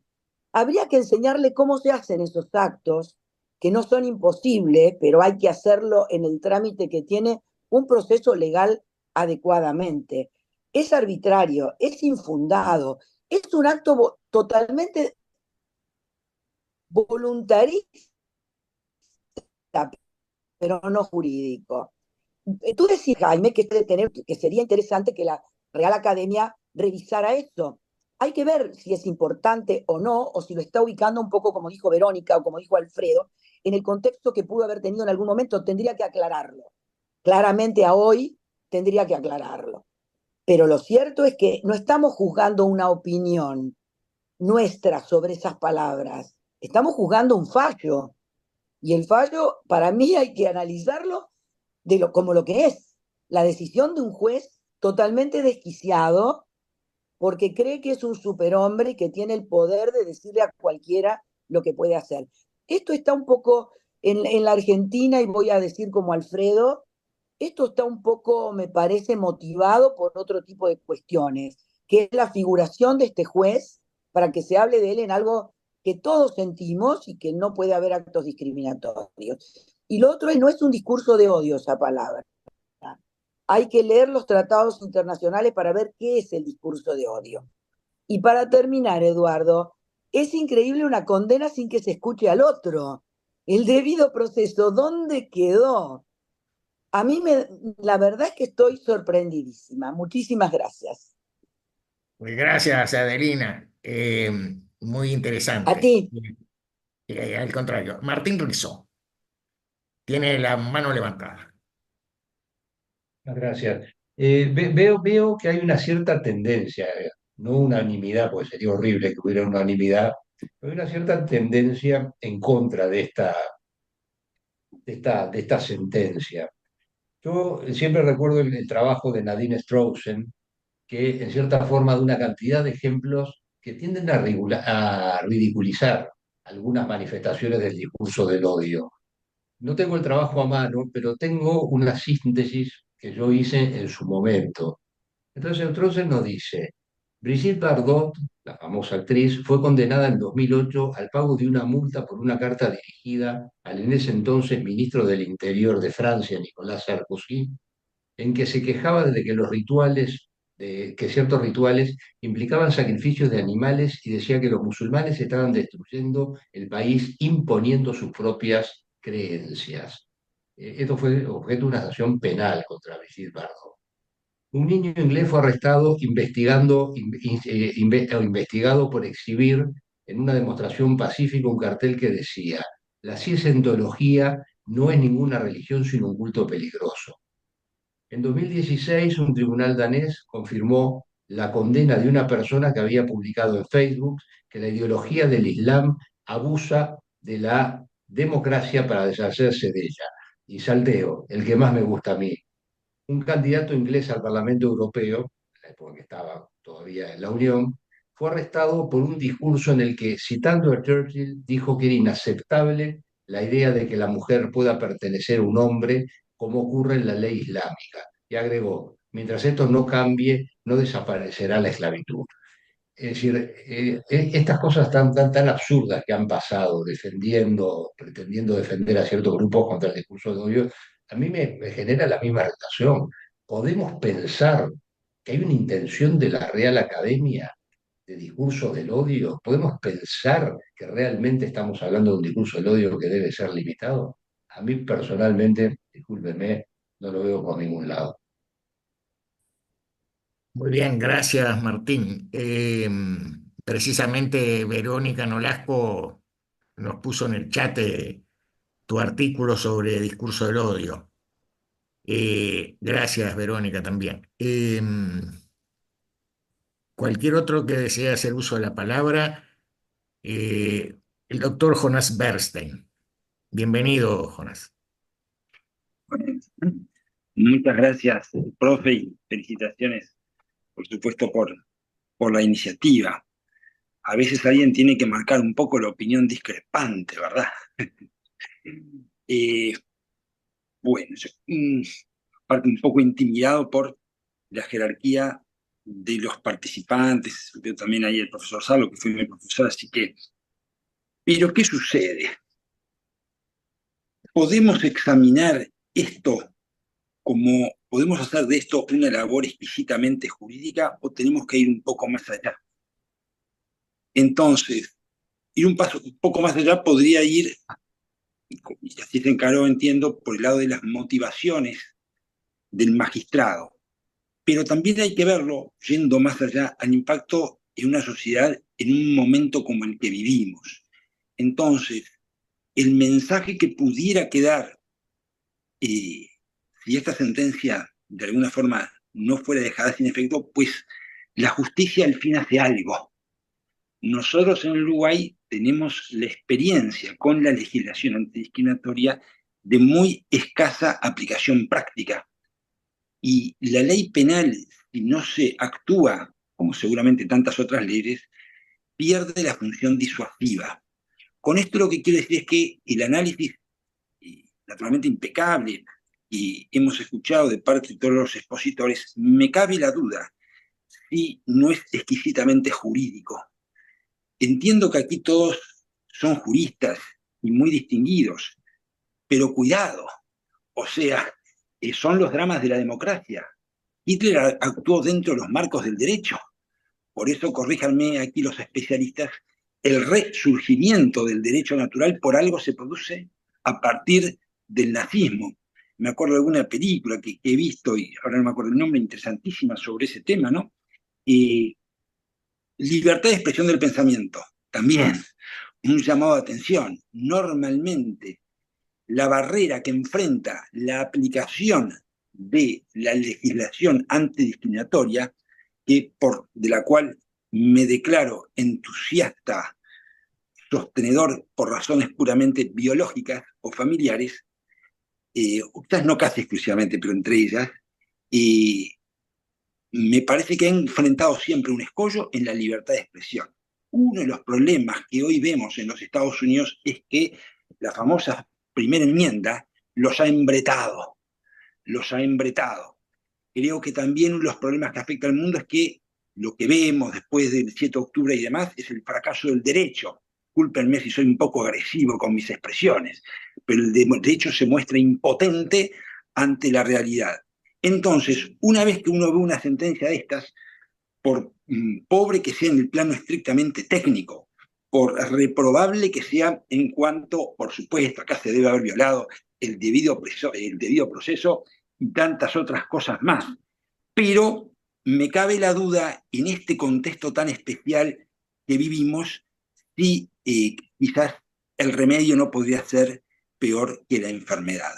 habría que enseñarle cómo se hacen esos actos, que no son imposibles, pero hay que hacerlo en el trámite que tiene un proceso legal adecuadamente. Es arbitrario, es infundado, es un acto totalmente voluntarista, pero no jurídico. Tú decís, Jaime, que sería interesante que la Real Academia revisara eso. Hay que ver si es importante o no, o si lo está ubicando un poco, como dijo Verónica o como dijo Alfredo, en el contexto que pudo haber tenido en algún momento. Tendría que aclararlo. Claramente a hoy tendría que aclararlo. Pero lo cierto es que no estamos juzgando una opinión nuestra sobre esas palabras. Estamos juzgando un fallo. Y el fallo, para mí, hay que analizarlo como lo que es, la decisión de un juez totalmente desquiciado porque cree que es un superhombre y que tiene el poder de decirle a cualquiera lo que puede hacer. Esto está un poco en la Argentina, y voy a decir como Alfredo, esto está un poco, me parece, motivado por otro tipo de cuestiones, que es la figuración de este juez para que se hable de él en algo que todos sentimos y que no puede haber actos discriminatorios. Y lo otro es, no es un discurso de odio esa palabra. Hay que leer los tratados internacionales para ver qué es el discurso de odio. Y para terminar, Eduardo, es increíble una condena sin que se escuche al otro. El debido proceso, ¿dónde quedó? La verdad es que estoy sorprendidísima. Muchísimas gracias.
Pues gracias, Adelina. Muy
A ti.
interesante. Al contrario, Martín Rizzo tiene la mano levantada.
Gracias. Veo que hay una cierta tendencia, no unanimidad, porque sería horrible que hubiera unanimidad, pero hay una cierta tendencia en contra de esta sentencia. Yo siempre recuerdo el trabajo de Nadine Strossen, que en cierta forma da una cantidad de ejemplos que tienden a ridiculizar algunas manifestaciones del discurso del odio. No tengo el trabajo a mano, pero tengo una síntesis que yo hice en su momento. Entonces Strossen nos dice, Brigitte Bardot la famosa actriz, fue condenada en 2008 al pago de una multa por una carta dirigida al en ese entonces ministro del Interior de Francia, Nicolas Sarkozy, en que se quejaba de que que ciertos rituales implicaban sacrificios de animales y decía que los musulmanes estaban destruyendo el país imponiendo sus propias creencias. Esto fue objeto de una sanción penal contra Brigitte Bardot. Un niño inglés fue arrestado investigado por exhibir en una demostración pacífica un cartel que decía: la cientología no es ninguna religión sino un culto peligroso. En 2016, un tribunal danés confirmó la condena de una persona que había publicado en Facebook que la ideología del Islam abusa de la democracia para deshacerse de ella. Y salteo, el que más me gusta a mí. Un candidato inglés al Parlamento Europeo, en la época que estaba todavía en la Unión, fue arrestado por un discurso en el que, citando a Churchill, dijo que era inaceptable la idea de que la mujer pueda pertenecer a un hombre como ocurre en la ley islámica. Y agregó: mientras esto no cambie, no desaparecerá la esclavitud. Es decir, estas cosas tan absurdas que han pasado pretendiendo defender a ciertos grupos contra el discurso de odio, a mí me genera la misma reacción. ¿Podemos pensar que hay una intención de la Real Academia de discurso del odio? ¿Podemos pensar que realmente estamos hablando de un discurso del odio que debe ser limitado? A mí personalmente, discúlpeme, no lo veo por ningún lado.
Muy bien, gracias Martín. Precisamente Verónica Nolasco nos puso en el chat tu artículo sobre discurso del odio. Gracias Verónica también. Cualquier otro que desee hacer uso de la palabra, el doctor Jonas Bernstein. Bienvenido, Jonas.
Muchas gracias, profe, y felicitaciones, por supuesto, por la iniciativa. A veces alguien tiene que marcar un poco la opinión discrepante, ¿verdad? Bueno, yo parte un poco intimidado por la jerarquía de los participantes. Veo también ahí el profesor Salo, que fue mi profesor, así que... Pero, ¿qué sucede? ¿Podemos examinar esto como, podemos hacer de esto una labor exquisitamente jurídica o tenemos que ir un poco más allá? Entonces, ir un poco más allá podría ir, y así se encaró, entiendo, por el lado de las motivaciones del magistrado. Pero también hay que verlo, yendo más allá, al impacto en una sociedad en un momento como el que vivimos. Entonces, el mensaje que pudiera quedar, si esta sentencia de alguna forma no fuera dejada sin efecto, pues la justicia al fin hace algo. Nosotros en Uruguay tenemos la experiencia con la legislación antidiscriminatoria de muy escasa aplicación práctica. Y la ley penal, si no se actúa, como seguramente tantas otras leyes, pierde la función disuasiva. Con esto lo que quiero decir es que el análisis, naturalmente impecable, y hemos escuchado de parte de todos los expositores, me cabe la duda si no es exquisitamente jurídico. Entiendo que aquí todos son juristas y muy distinguidos, pero cuidado, o sea, son los dramas de la democracia. Hitler actuó dentro de los marcos del derecho. Por eso, corríjanme aquí los especialistas, el resurgimiento del derecho natural por algo se produce a partir del nazismo. Me acuerdo de alguna película que he visto, y ahora no me acuerdo el nombre, interesantísima sobre ese tema, ¿no? Libertad de expresión del pensamiento, también un llamado de atención. Normalmente, la barrera que enfrenta la aplicación de la legislación antidiscriminatoria, de la cual me declaro entusiasta, sostenedor por razones puramente biológicas o familiares, quizás no casi exclusivamente, pero entre ellas, me parece que han enfrentado siempre un escollo en la libertad de expresión. Uno de los problemas que hoy vemos en los Estados Unidos es que la famosa primera enmienda los ha embretado. Creo que también uno de los problemas que afecta al mundo es que lo que vemos después del 7 de octubre y demás es el fracaso del derecho. Cúlpenme si soy un poco agresivo con mis expresiones, pero el derecho se muestra impotente ante la realidad. Entonces, una vez que uno ve una sentencia de estas, por pobre que sea en el plano estrictamente técnico, por reprobable que sea en cuanto, por supuesto, acá se debe haber violado el debido proceso y tantas otras cosas más. Pero me cabe la duda, en este contexto tan especial que vivimos, si quizás el remedio no podría ser peor que la enfermedad.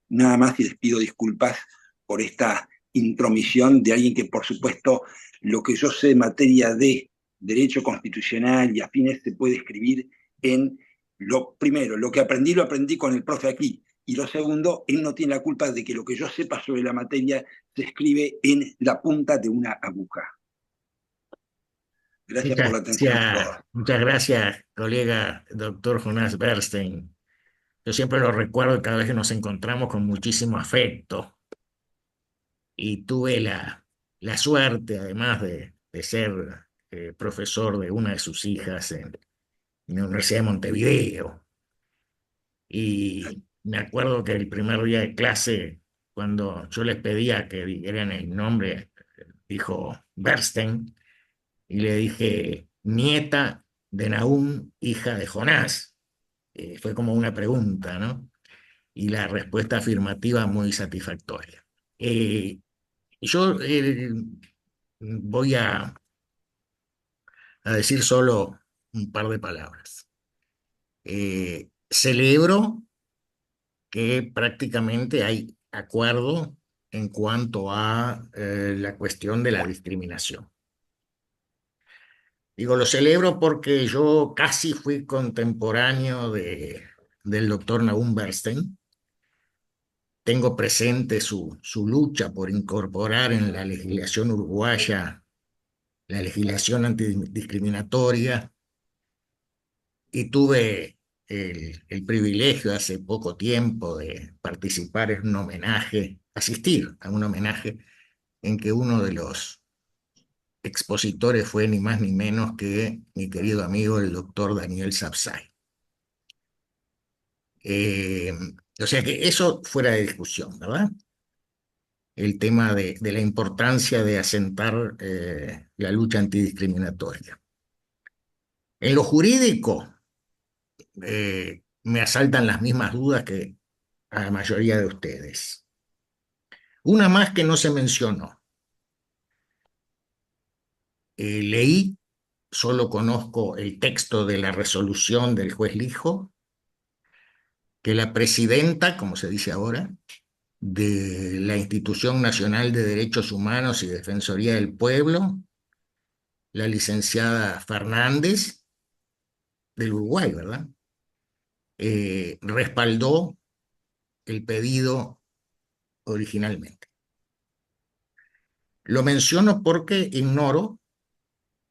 Nada más y les pido disculpas por esta intromisión de alguien que, por supuesto, lo que yo sé en materia de derecho constitucional y afines se puede escribir en lo primero, lo que aprendí lo aprendí con el profe aquí, y lo segundo, él no tiene la culpa de que lo que yo sepa sobre la materia se escribe en la punta de una aguja. Gracias por la atención a todos.
Muchas gracias, colega doctor Jonás Bernstein. Yo siempre lo recuerdo cada vez que nos encontramos con muchísimo afecto. Y tuve la suerte, además de ser profesor de una de sus hijas en la Universidad de Montevideo. Y me acuerdo que el primer día de clase, cuando yo les pedía que dijeran el nombre, dijo Bernstein, y le dije, nieta de Nahum, hija de Jonás. Fue como una pregunta, ¿no? Y la respuesta afirmativa muy satisfactoria. Yo voy a decir solo un par de palabras. Celebro que prácticamente hay acuerdo en cuanto a la cuestión de la discriminación. Digo, lo celebro porque yo casi fui contemporáneo del doctor Nahum Bernstein. Tengo presente su lucha por incorporar en la legislación uruguaya la legislación antidiscriminatoria, y tuve el privilegio hace poco tiempo de participar en un homenaje, asistir a un homenaje en que uno de los expositores fue ni más ni menos que mi querido amigo el doctor Daniel Sapsay. O sea que eso fuera de discusión, ¿verdad? El tema de la importancia de asentar la lucha antidiscriminatoria. En lo jurídico, me asaltan las mismas dudas que a la mayoría de ustedes. Una más que no se mencionó. Leí, solo conozco el texto de la resolución del juez Lijo, que la presidenta, como se dice ahora, de la Institución Nacional de Derechos Humanos y Defensoría del Pueblo, la licenciada Fernández, del Uruguay, ¿verdad? Respaldó el pedido originalmente. Lo menciono porque ignoro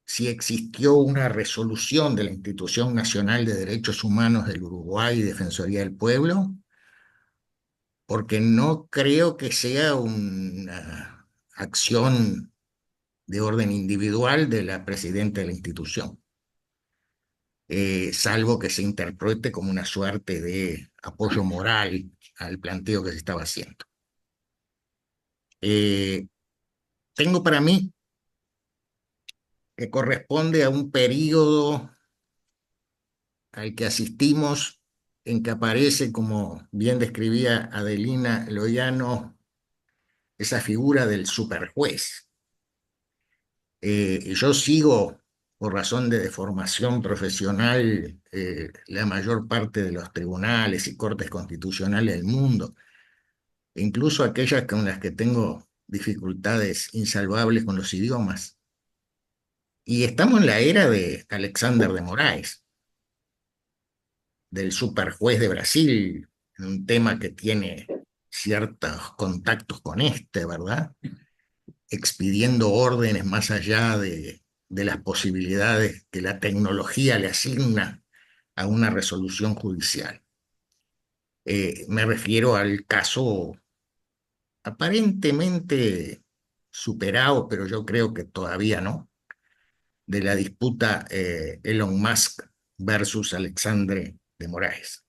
si existió una resolución de la Institución Nacional de Derechos Humanos del Uruguay y Defensoría del Pueblo, porque no creo que sea una acción de orden individual de la presidenta de la institución, salvo que se interprete como una suerte de apoyo moral al planteo que se estaba haciendo. Tengo para mí que corresponde a un periodo al que asistimos, en que aparece, como bien describía Adelina Loiano, esa figura del superjuez. Yo sigo, por razón de formación profesional, la mayor parte de los tribunales y cortes constitucionales del mundo, incluso aquellas con las que tengo dificultades insalvables con los idiomas. Y estamos en la era de Alexander de Moraes, del superjuez de Brasil, un tema que tiene ciertos contactos con ¿verdad? Expidiendo órdenes más allá de las posibilidades que la tecnología le asigna a una resolución judicial. Me refiero al caso aparentemente superado, pero yo creo que todavía no, de la disputa Elon Musk versus Alexandre de Moraes.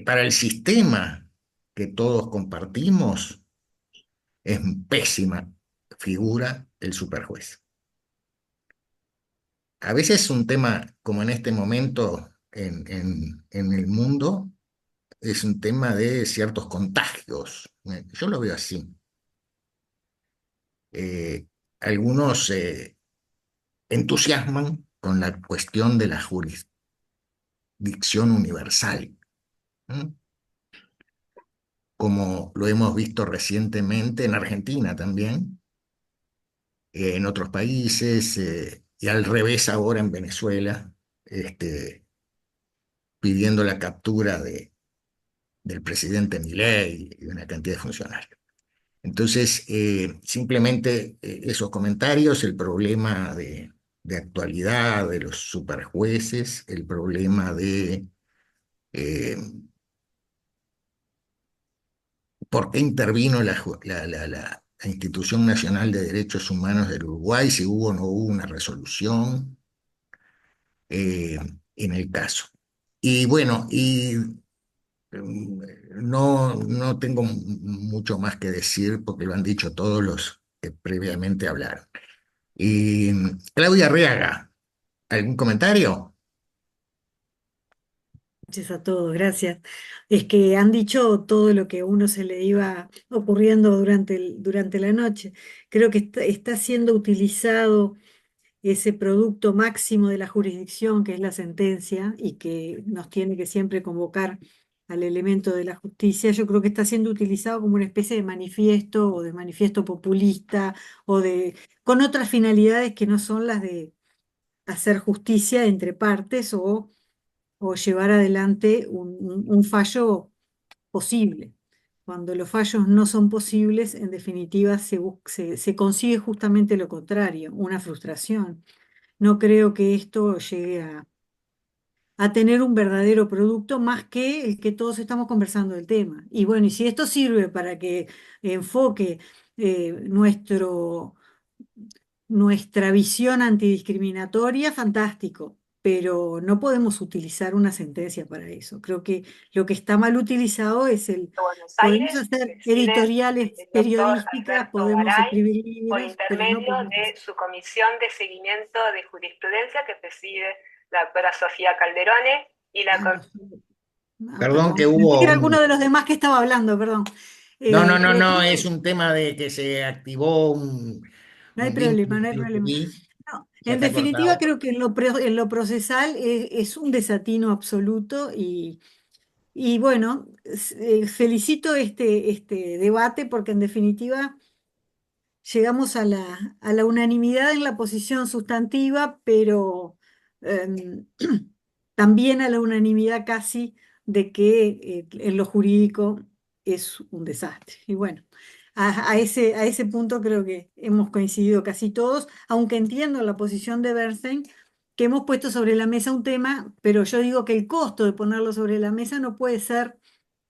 Para el sistema que todos compartimos, es pésima figura el superjuez. A veces un tema como en este momento en el mundo es un tema de ciertos contagios. Yo lo veo así. Algunos se entusiasman con la cuestión de la jurisdicción universal, ¿no? Como lo hemos visto recientemente en Argentina también, en otros países, y al revés ahora en Venezuela, pidiendo la captura del presidente Milei y de una cantidad de funcionarios. Entonces, simplemente esos comentarios, el problema de actualidad de los superjueces, el problema de por qué intervino la Institución Nacional de Derechos Humanos del Uruguay, si hubo o no hubo una resolución en el caso. Y bueno, no tengo mucho más que decir porque lo han dicho todos los que previamente hablaron. Y Claudia Arriaga, ¿algún comentario?
Gracias a todos, gracias. Es que han dicho todo lo que a uno se le iba ocurriendo durante la noche. Creo que está siendo utilizado ese producto máximo de la jurisdicción, que es la sentencia, y que nos tiene que siempre convocar al elemento de la justicia. Yo creo que está siendo utilizado como una especie de manifiesto o de manifiesto populista con otras finalidades que no son las de hacer justicia entre partes o llevar adelante un fallo posible. Cuando los fallos no son posibles, en definitiva se consigue justamente lo contrario, una frustración. No creo que esto llegue a tener un verdadero producto más que el que todos estamos conversando del tema. Y bueno, y si esto sirve para que enfoque nuestra visión antidiscriminatoria, fantástico, pero no podemos utilizar una sentencia para eso. Creo que lo que está mal utilizado es
Buenos
podemos
Aires,
hacer
preside
editoriales
el doctor
periodísticas,
Alberto
podemos
Garay,
escribir
por
libros, pero no
intermedio
podemos...
de su comisión de seguimiento de jurisprudencia que preside la doctora Sofía Calderone y la...
Perdón que
Pensé que
hubo
era alguno de los demás que estaba hablando, perdón.
No,
Creo
es un tema de que se activó
no hay
un vínculo
problema, no hay
que
problema.
vi,
No,
se
en
está
definitiva,
cortado.
creo que en lo procesal es un desatino absoluto y bueno, felicito este debate porque en definitiva llegamos a la unanimidad en la posición sustantiva, pero em, también a la unanimidad casi de que en lo jurídico es un desastre. Y bueno, a ese punto creo que hemos coincidido casi todos, aunque entiendo la posición de Bernstein, que hemos puesto sobre la mesa un tema, pero yo digo que el costo de ponerlo sobre la mesa no puede ser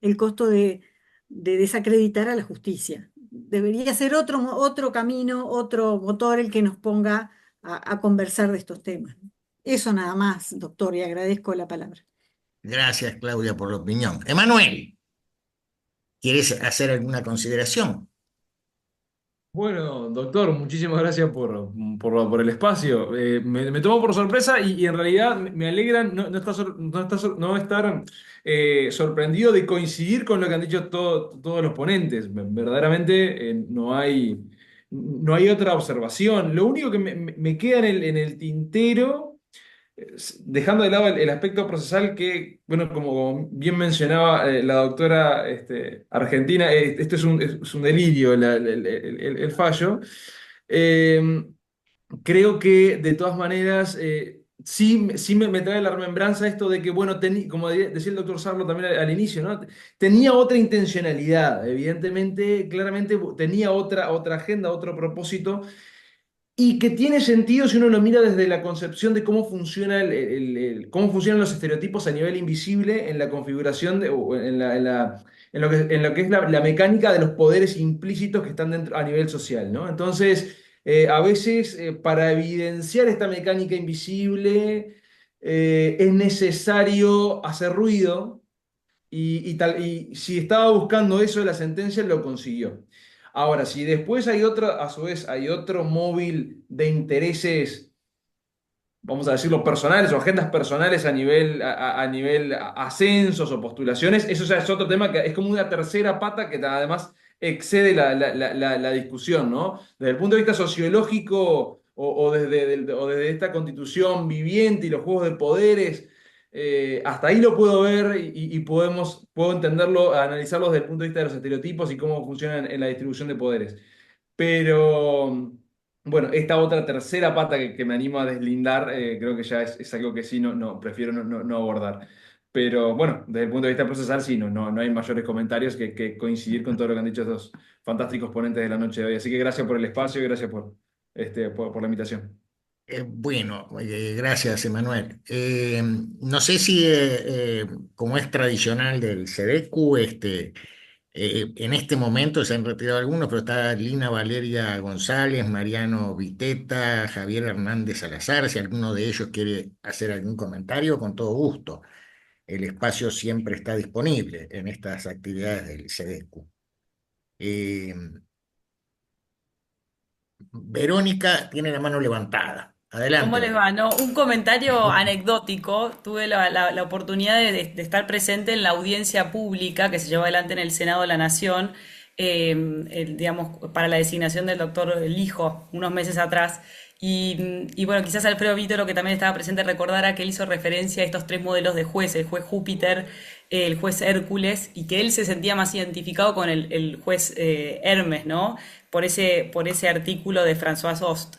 el costo de desacreditar a la justicia. Debería ser otro camino, otro motor el que nos ponga a conversar de estos temas. Eso nada más, doctor, y agradezco la palabra.
Gracias, Claudia, por la opinión. Emanuel, ¿quieres hacer alguna consideración?
Bueno, doctor, muchísimas gracias por el espacio. Me tomó por sorpresa y en realidad me alegra no estar sorprendido de coincidir con lo que han dicho todos los ponentes. Verdaderamente no hay otra observación. Lo único que me queda en el tintero dejando de lado el aspecto procesal que, bueno, como bien mencionaba la doctora argentina, esto es un delirio el fallo. Eh, Creo que de todas maneras sí me trae la remembranza esto de que, bueno, como decía el doctor Sarlo también al inicio, ¿no? Tenía otra intencionalidad, evidentemente, claramente tenía otra agenda, otro propósito y que tiene sentido si uno lo mira desde la concepción de cómo funciona cómo funcionan los estereotipos a nivel invisible en la configuración o en lo que es la mecánica de los poderes implícitos que están dentro a nivel social, ¿no? Entonces, A veces, para evidenciar esta mecánica invisible, es necesario hacer ruido y si estaba buscando eso de la sentencia, lo consiguió. Ahora, si después hay otra, a su vez, hay otro móvil de intereses, vamos a decirlo, personales o agendas personales a nivel ascensos o postulaciones, eso ya es otro tema que es como una tercera pata que además excede la discusión, ¿no? Desde el punto de vista sociológico o desde esta constitución viviente y los juegos de poderes, hasta ahí lo puedo ver y puedo entenderlo, analizarlo desde el punto de vista de los estereotipos y cómo funcionan en la distribución de poderes. Pero, bueno, esta otra tercera pata que me animo a deslindar, creo que ya es algo que sí, prefiero no abordar. Pero bueno, desde el punto de vista procesal, sí, no hay mayores comentarios que coincidir con todo lo que han dicho estos fantásticos ponentes de la noche de hoy. Así que gracias por el espacio y gracias por la invitación.
Bueno, gracias, Emanuel. No sé si, como es tradicional del SEDECU, en este momento se han retirado algunos, pero está Lina Valeria González, Mariano Viteta, Javier Hernández Salazar. Si alguno de ellos quiere hacer algún comentario, con todo gusto. El espacio siempre está disponible en estas actividades del SEDECU. Verónica tiene la mano levantada.
¿Cómo
Adelante,
les
Verónica.
va? No, un comentario anecdótico. Tuve la oportunidad de estar presente en la audiencia pública que se llevó adelante en el Senado de la Nación, digamos, para la designación del doctor Lijo, unos meses atrás. Y bueno, quizás Alfredo Vítoro, que también estaba presente, recordará que él hizo referencia a estos tres modelos de juez, el juez Júpiter, el juez Hércules, y que él se sentía más identificado con el juez Hermes, ¿no? Por ese artículo de François Host.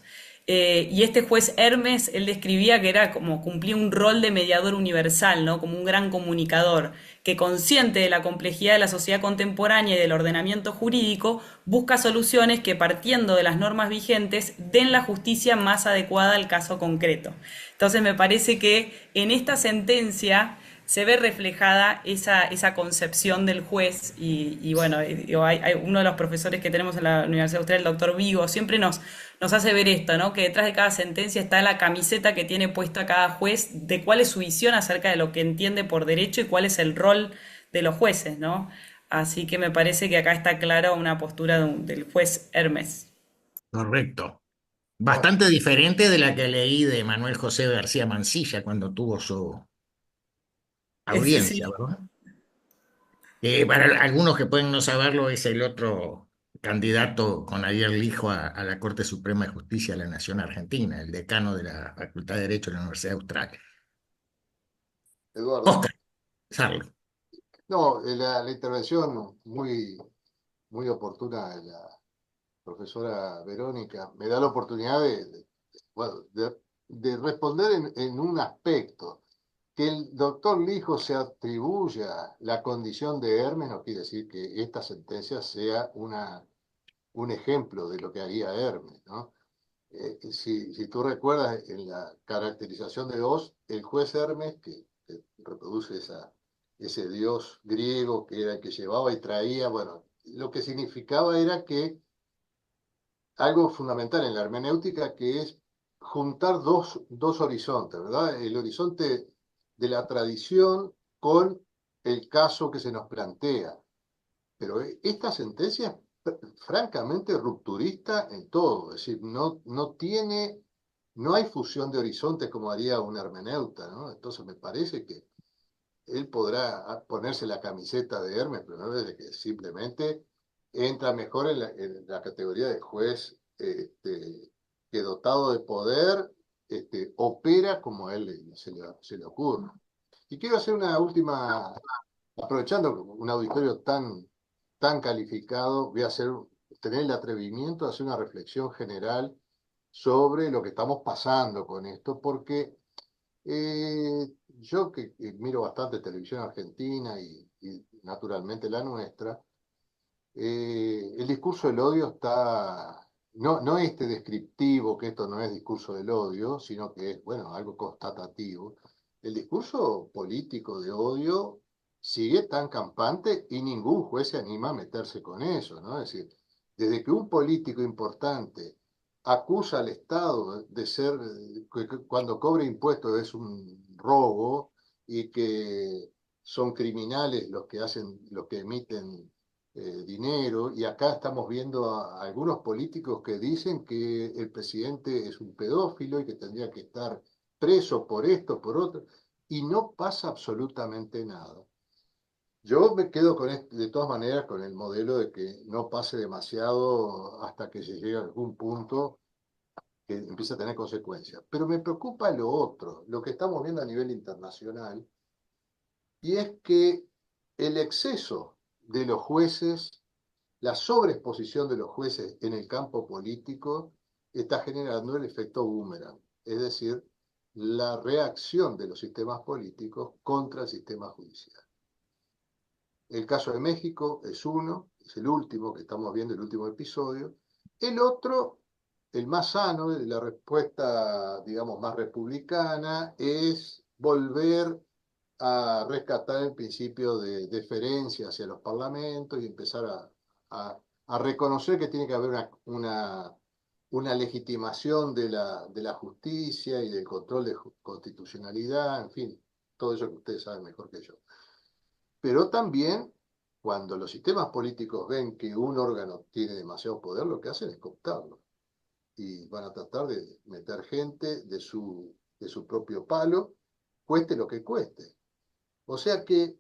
Y este juez Hermes, él describía que era como cumplía un rol de mediador universal, ¿no? Como un gran comunicador, que consciente de la complejidad de la sociedad contemporánea y del ordenamiento jurídico, busca soluciones que partiendo de las normas vigentes den la justicia más adecuada al caso concreto. Entonces me parece que en esta sentencia se ve reflejada esa concepción del juez y bueno, hay uno de los profesores que tenemos en la Universidad Austral, el doctor Vigo, siempre nos hace ver esto, ¿no? Que detrás de cada sentencia está la camiseta que tiene puesta cada juez de cuál es su visión acerca de lo que entiende por derecho y cuál es el rol de los jueces, ¿no? Así que me parece que acá está clara una postura del juez Hermes.
Correcto. Bastante diferente de la que leí de Manuel José García Mansilla cuando tuvo su
Ese
audiencia,
sí.
¿verdad? Para algunos que pueden no saberlo, es el otro candidato con Ariel Lijo a la Corte Suprema de Justicia de la Nación Argentina, el decano de la Facultad de Derecho de la Universidad Austral.
Eduardo,
Oscar, Sarli.
no, la intervención muy oportuna de la profesora Verónica me da la oportunidad bueno, de responder en un aspecto. Que el doctor Lijo se atribuya la condición de Hermes no quiere decir que esta sentencia sea un ejemplo de lo que haría Hermes, ¿no? Si tú recuerdas en la caracterización de Oz, el juez Hermes, que reproduce ese dios griego que era el que llevaba y traía, bueno, lo que significaba era que algo fundamental en la hermenéutica que es juntar dos horizontes, ¿verdad? El horizonte de la tradición con el caso que se nos plantea. Pero esta sentencia es francamente rupturista en todo, es decir, no hay fusión de horizontes como haría un hermeneuta, ¿no? Entonces me parece que él podrá ponerse la camiseta de Hermes, pero no desde que simplemente entra mejor en la categoría de juez que dotado de poder opera como a él se le ocurre. Y quiero hacer una última, aprovechando un auditorio tan calificado, voy a tener el atrevimiento de hacer una reflexión general sobre lo que estamos pasando con esto, porque yo que miro bastante televisión argentina y naturalmente la nuestra, el discurso del odio no este descriptivo, que esto no es discurso del odio, sino que es, bueno, algo constatativo. El discurso político de odio sigue tan campante y ningún juez se anima a meterse con eso, ¿no? Es decir, desde que un político importante acusa al Estado de ser, que cuando cobra impuestos es un robo y que son criminales los que hacen, los que emiten dinero, y acá estamos viendo a algunos políticos que dicen que el presidente es un pedófilo y que tendría que estar preso por esto, por otro, y no pasa absolutamente nada. Yo me quedo con de todas maneras con el modelo de que no pase demasiado hasta que se llegue a algún punto que empiece a tener consecuencias. Pero me preocupa lo otro, lo que estamos viendo a nivel internacional, y es que el exceso de los jueces, la sobreexposición de los jueces en el campo político, está generando el efecto boomerang, es decir, la reacción de los sistemas políticos contra el sistema judicial. El caso de México es uno, es el último que estamos viendo, el último episodio. El otro, el más sano, la respuesta, digamos, más republicana, es volver a rescatar el principio de deferencia hacia los parlamentos y empezar a reconocer que tiene que haber una legitimación de la justicia y del control de constitucionalidad, en fin, todo eso que ustedes saben mejor que yo. Pero también, cuando los sistemas políticos ven que un órgano tiene demasiado poder, lo que hacen es cooptarlo. Y van a tratar de meter gente de su propio palo, cueste lo que cueste. O sea que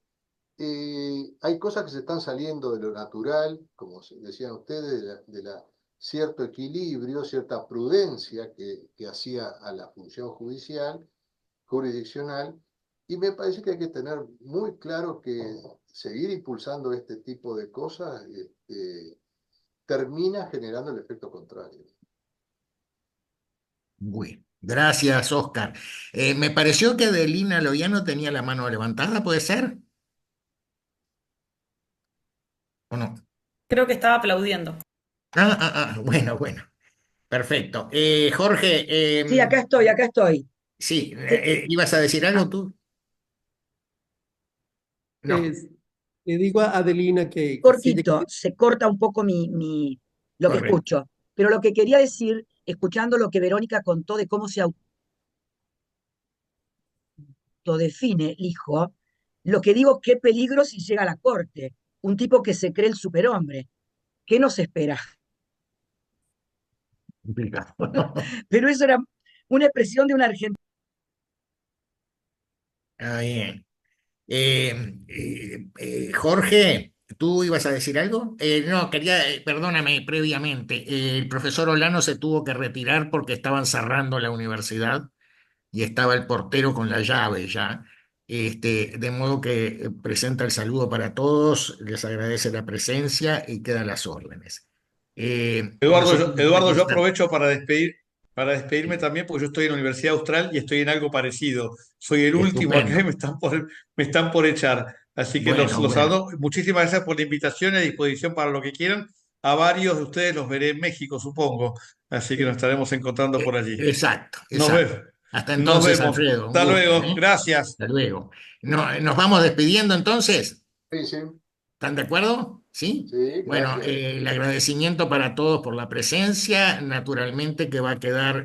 hay cosas que se están saliendo de lo natural, como decían ustedes, cierto equilibrio, cierta prudencia que hacía a la función jurisdiccional, y me parece que hay que tener muy claro que seguir impulsando este tipo de cosas termina generando el efecto contrario.
Bueno, gracias, Oscar. Me pareció que Adelina Loiano tenía la mano levantada, ¿puede ser? ¿O no?
Creo que estaba aplaudiendo.
Bueno, bueno, perfecto. Jorge,
Sí, acá estoy.
sí, ¿ibas a decir algo tú? No.
Le digo a Adelina que sí,
Cortito, se corta un poco lo que
Correcto.
escucho. Pero lo que quería decir, escuchando lo que Verónica contó de cómo se autodefine el hijo, lo que digo, qué peligro si llega a la corte. Un tipo que se cree el superhombre. ¿Qué nos espera?
Complicado.
Pero eso era una expresión de un argentino.
Está bien. Jorge, ¿tú ibas a decir algo? No, quería, perdóname previamente, el profesor Olano se tuvo que retirar porque estaban cerrando la universidad y estaba el portero con la llave ya. De modo que presenta el saludo para todos, les agradece la presencia y quedan las órdenes. Nosotros
Eduardo, yo
tenemos
aprovecho para despedirme también porque yo estoy en la Universidad Austral y estoy en algo parecido. Soy el último acá y
estupendo.
me están por echar. Así que
Bueno,
los
bueno.
saludo. Muchísimas gracias por la invitación y a disposición para lo que quieran. A varios de ustedes los veré en México, supongo. Así que nos estaremos encontrando por allí.
Exacto,
Nos
exacto.
vemos.
Hasta
Nos
entonces,
vemos.
Alfredo, un
Hasta
gusto,
luego.
¿eh?
Gracias.
Hasta luego. Nos vamos despidiendo entonces.
Sí, sí.
¿Están de acuerdo? ¿Sí?
Sí,
Bueno,
gracias.
el agradecimiento para todos por la presencia, naturalmente que va a quedar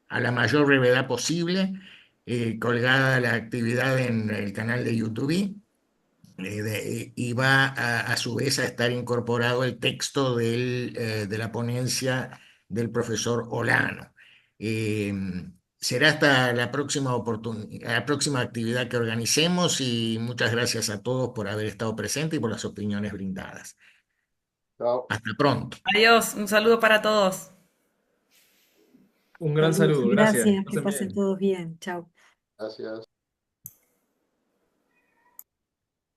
a la mayor brevedad posible colgada la actividad en el canal de YouTube y va a su vez a estar incorporado el texto de la ponencia del profesor Olano. Eh, Será hasta la próxima la próxima actividad que organicemos y muchas gracias a todos por haber estado presentes y por las opiniones brindadas.
Chao.
Hasta pronto.
Adiós, un saludo para todos.
Un gran
Saludos,
saludo,
gracias,
gracias.
que
Pasen
pasen
bien.
todos bien. Chao.
Gracias.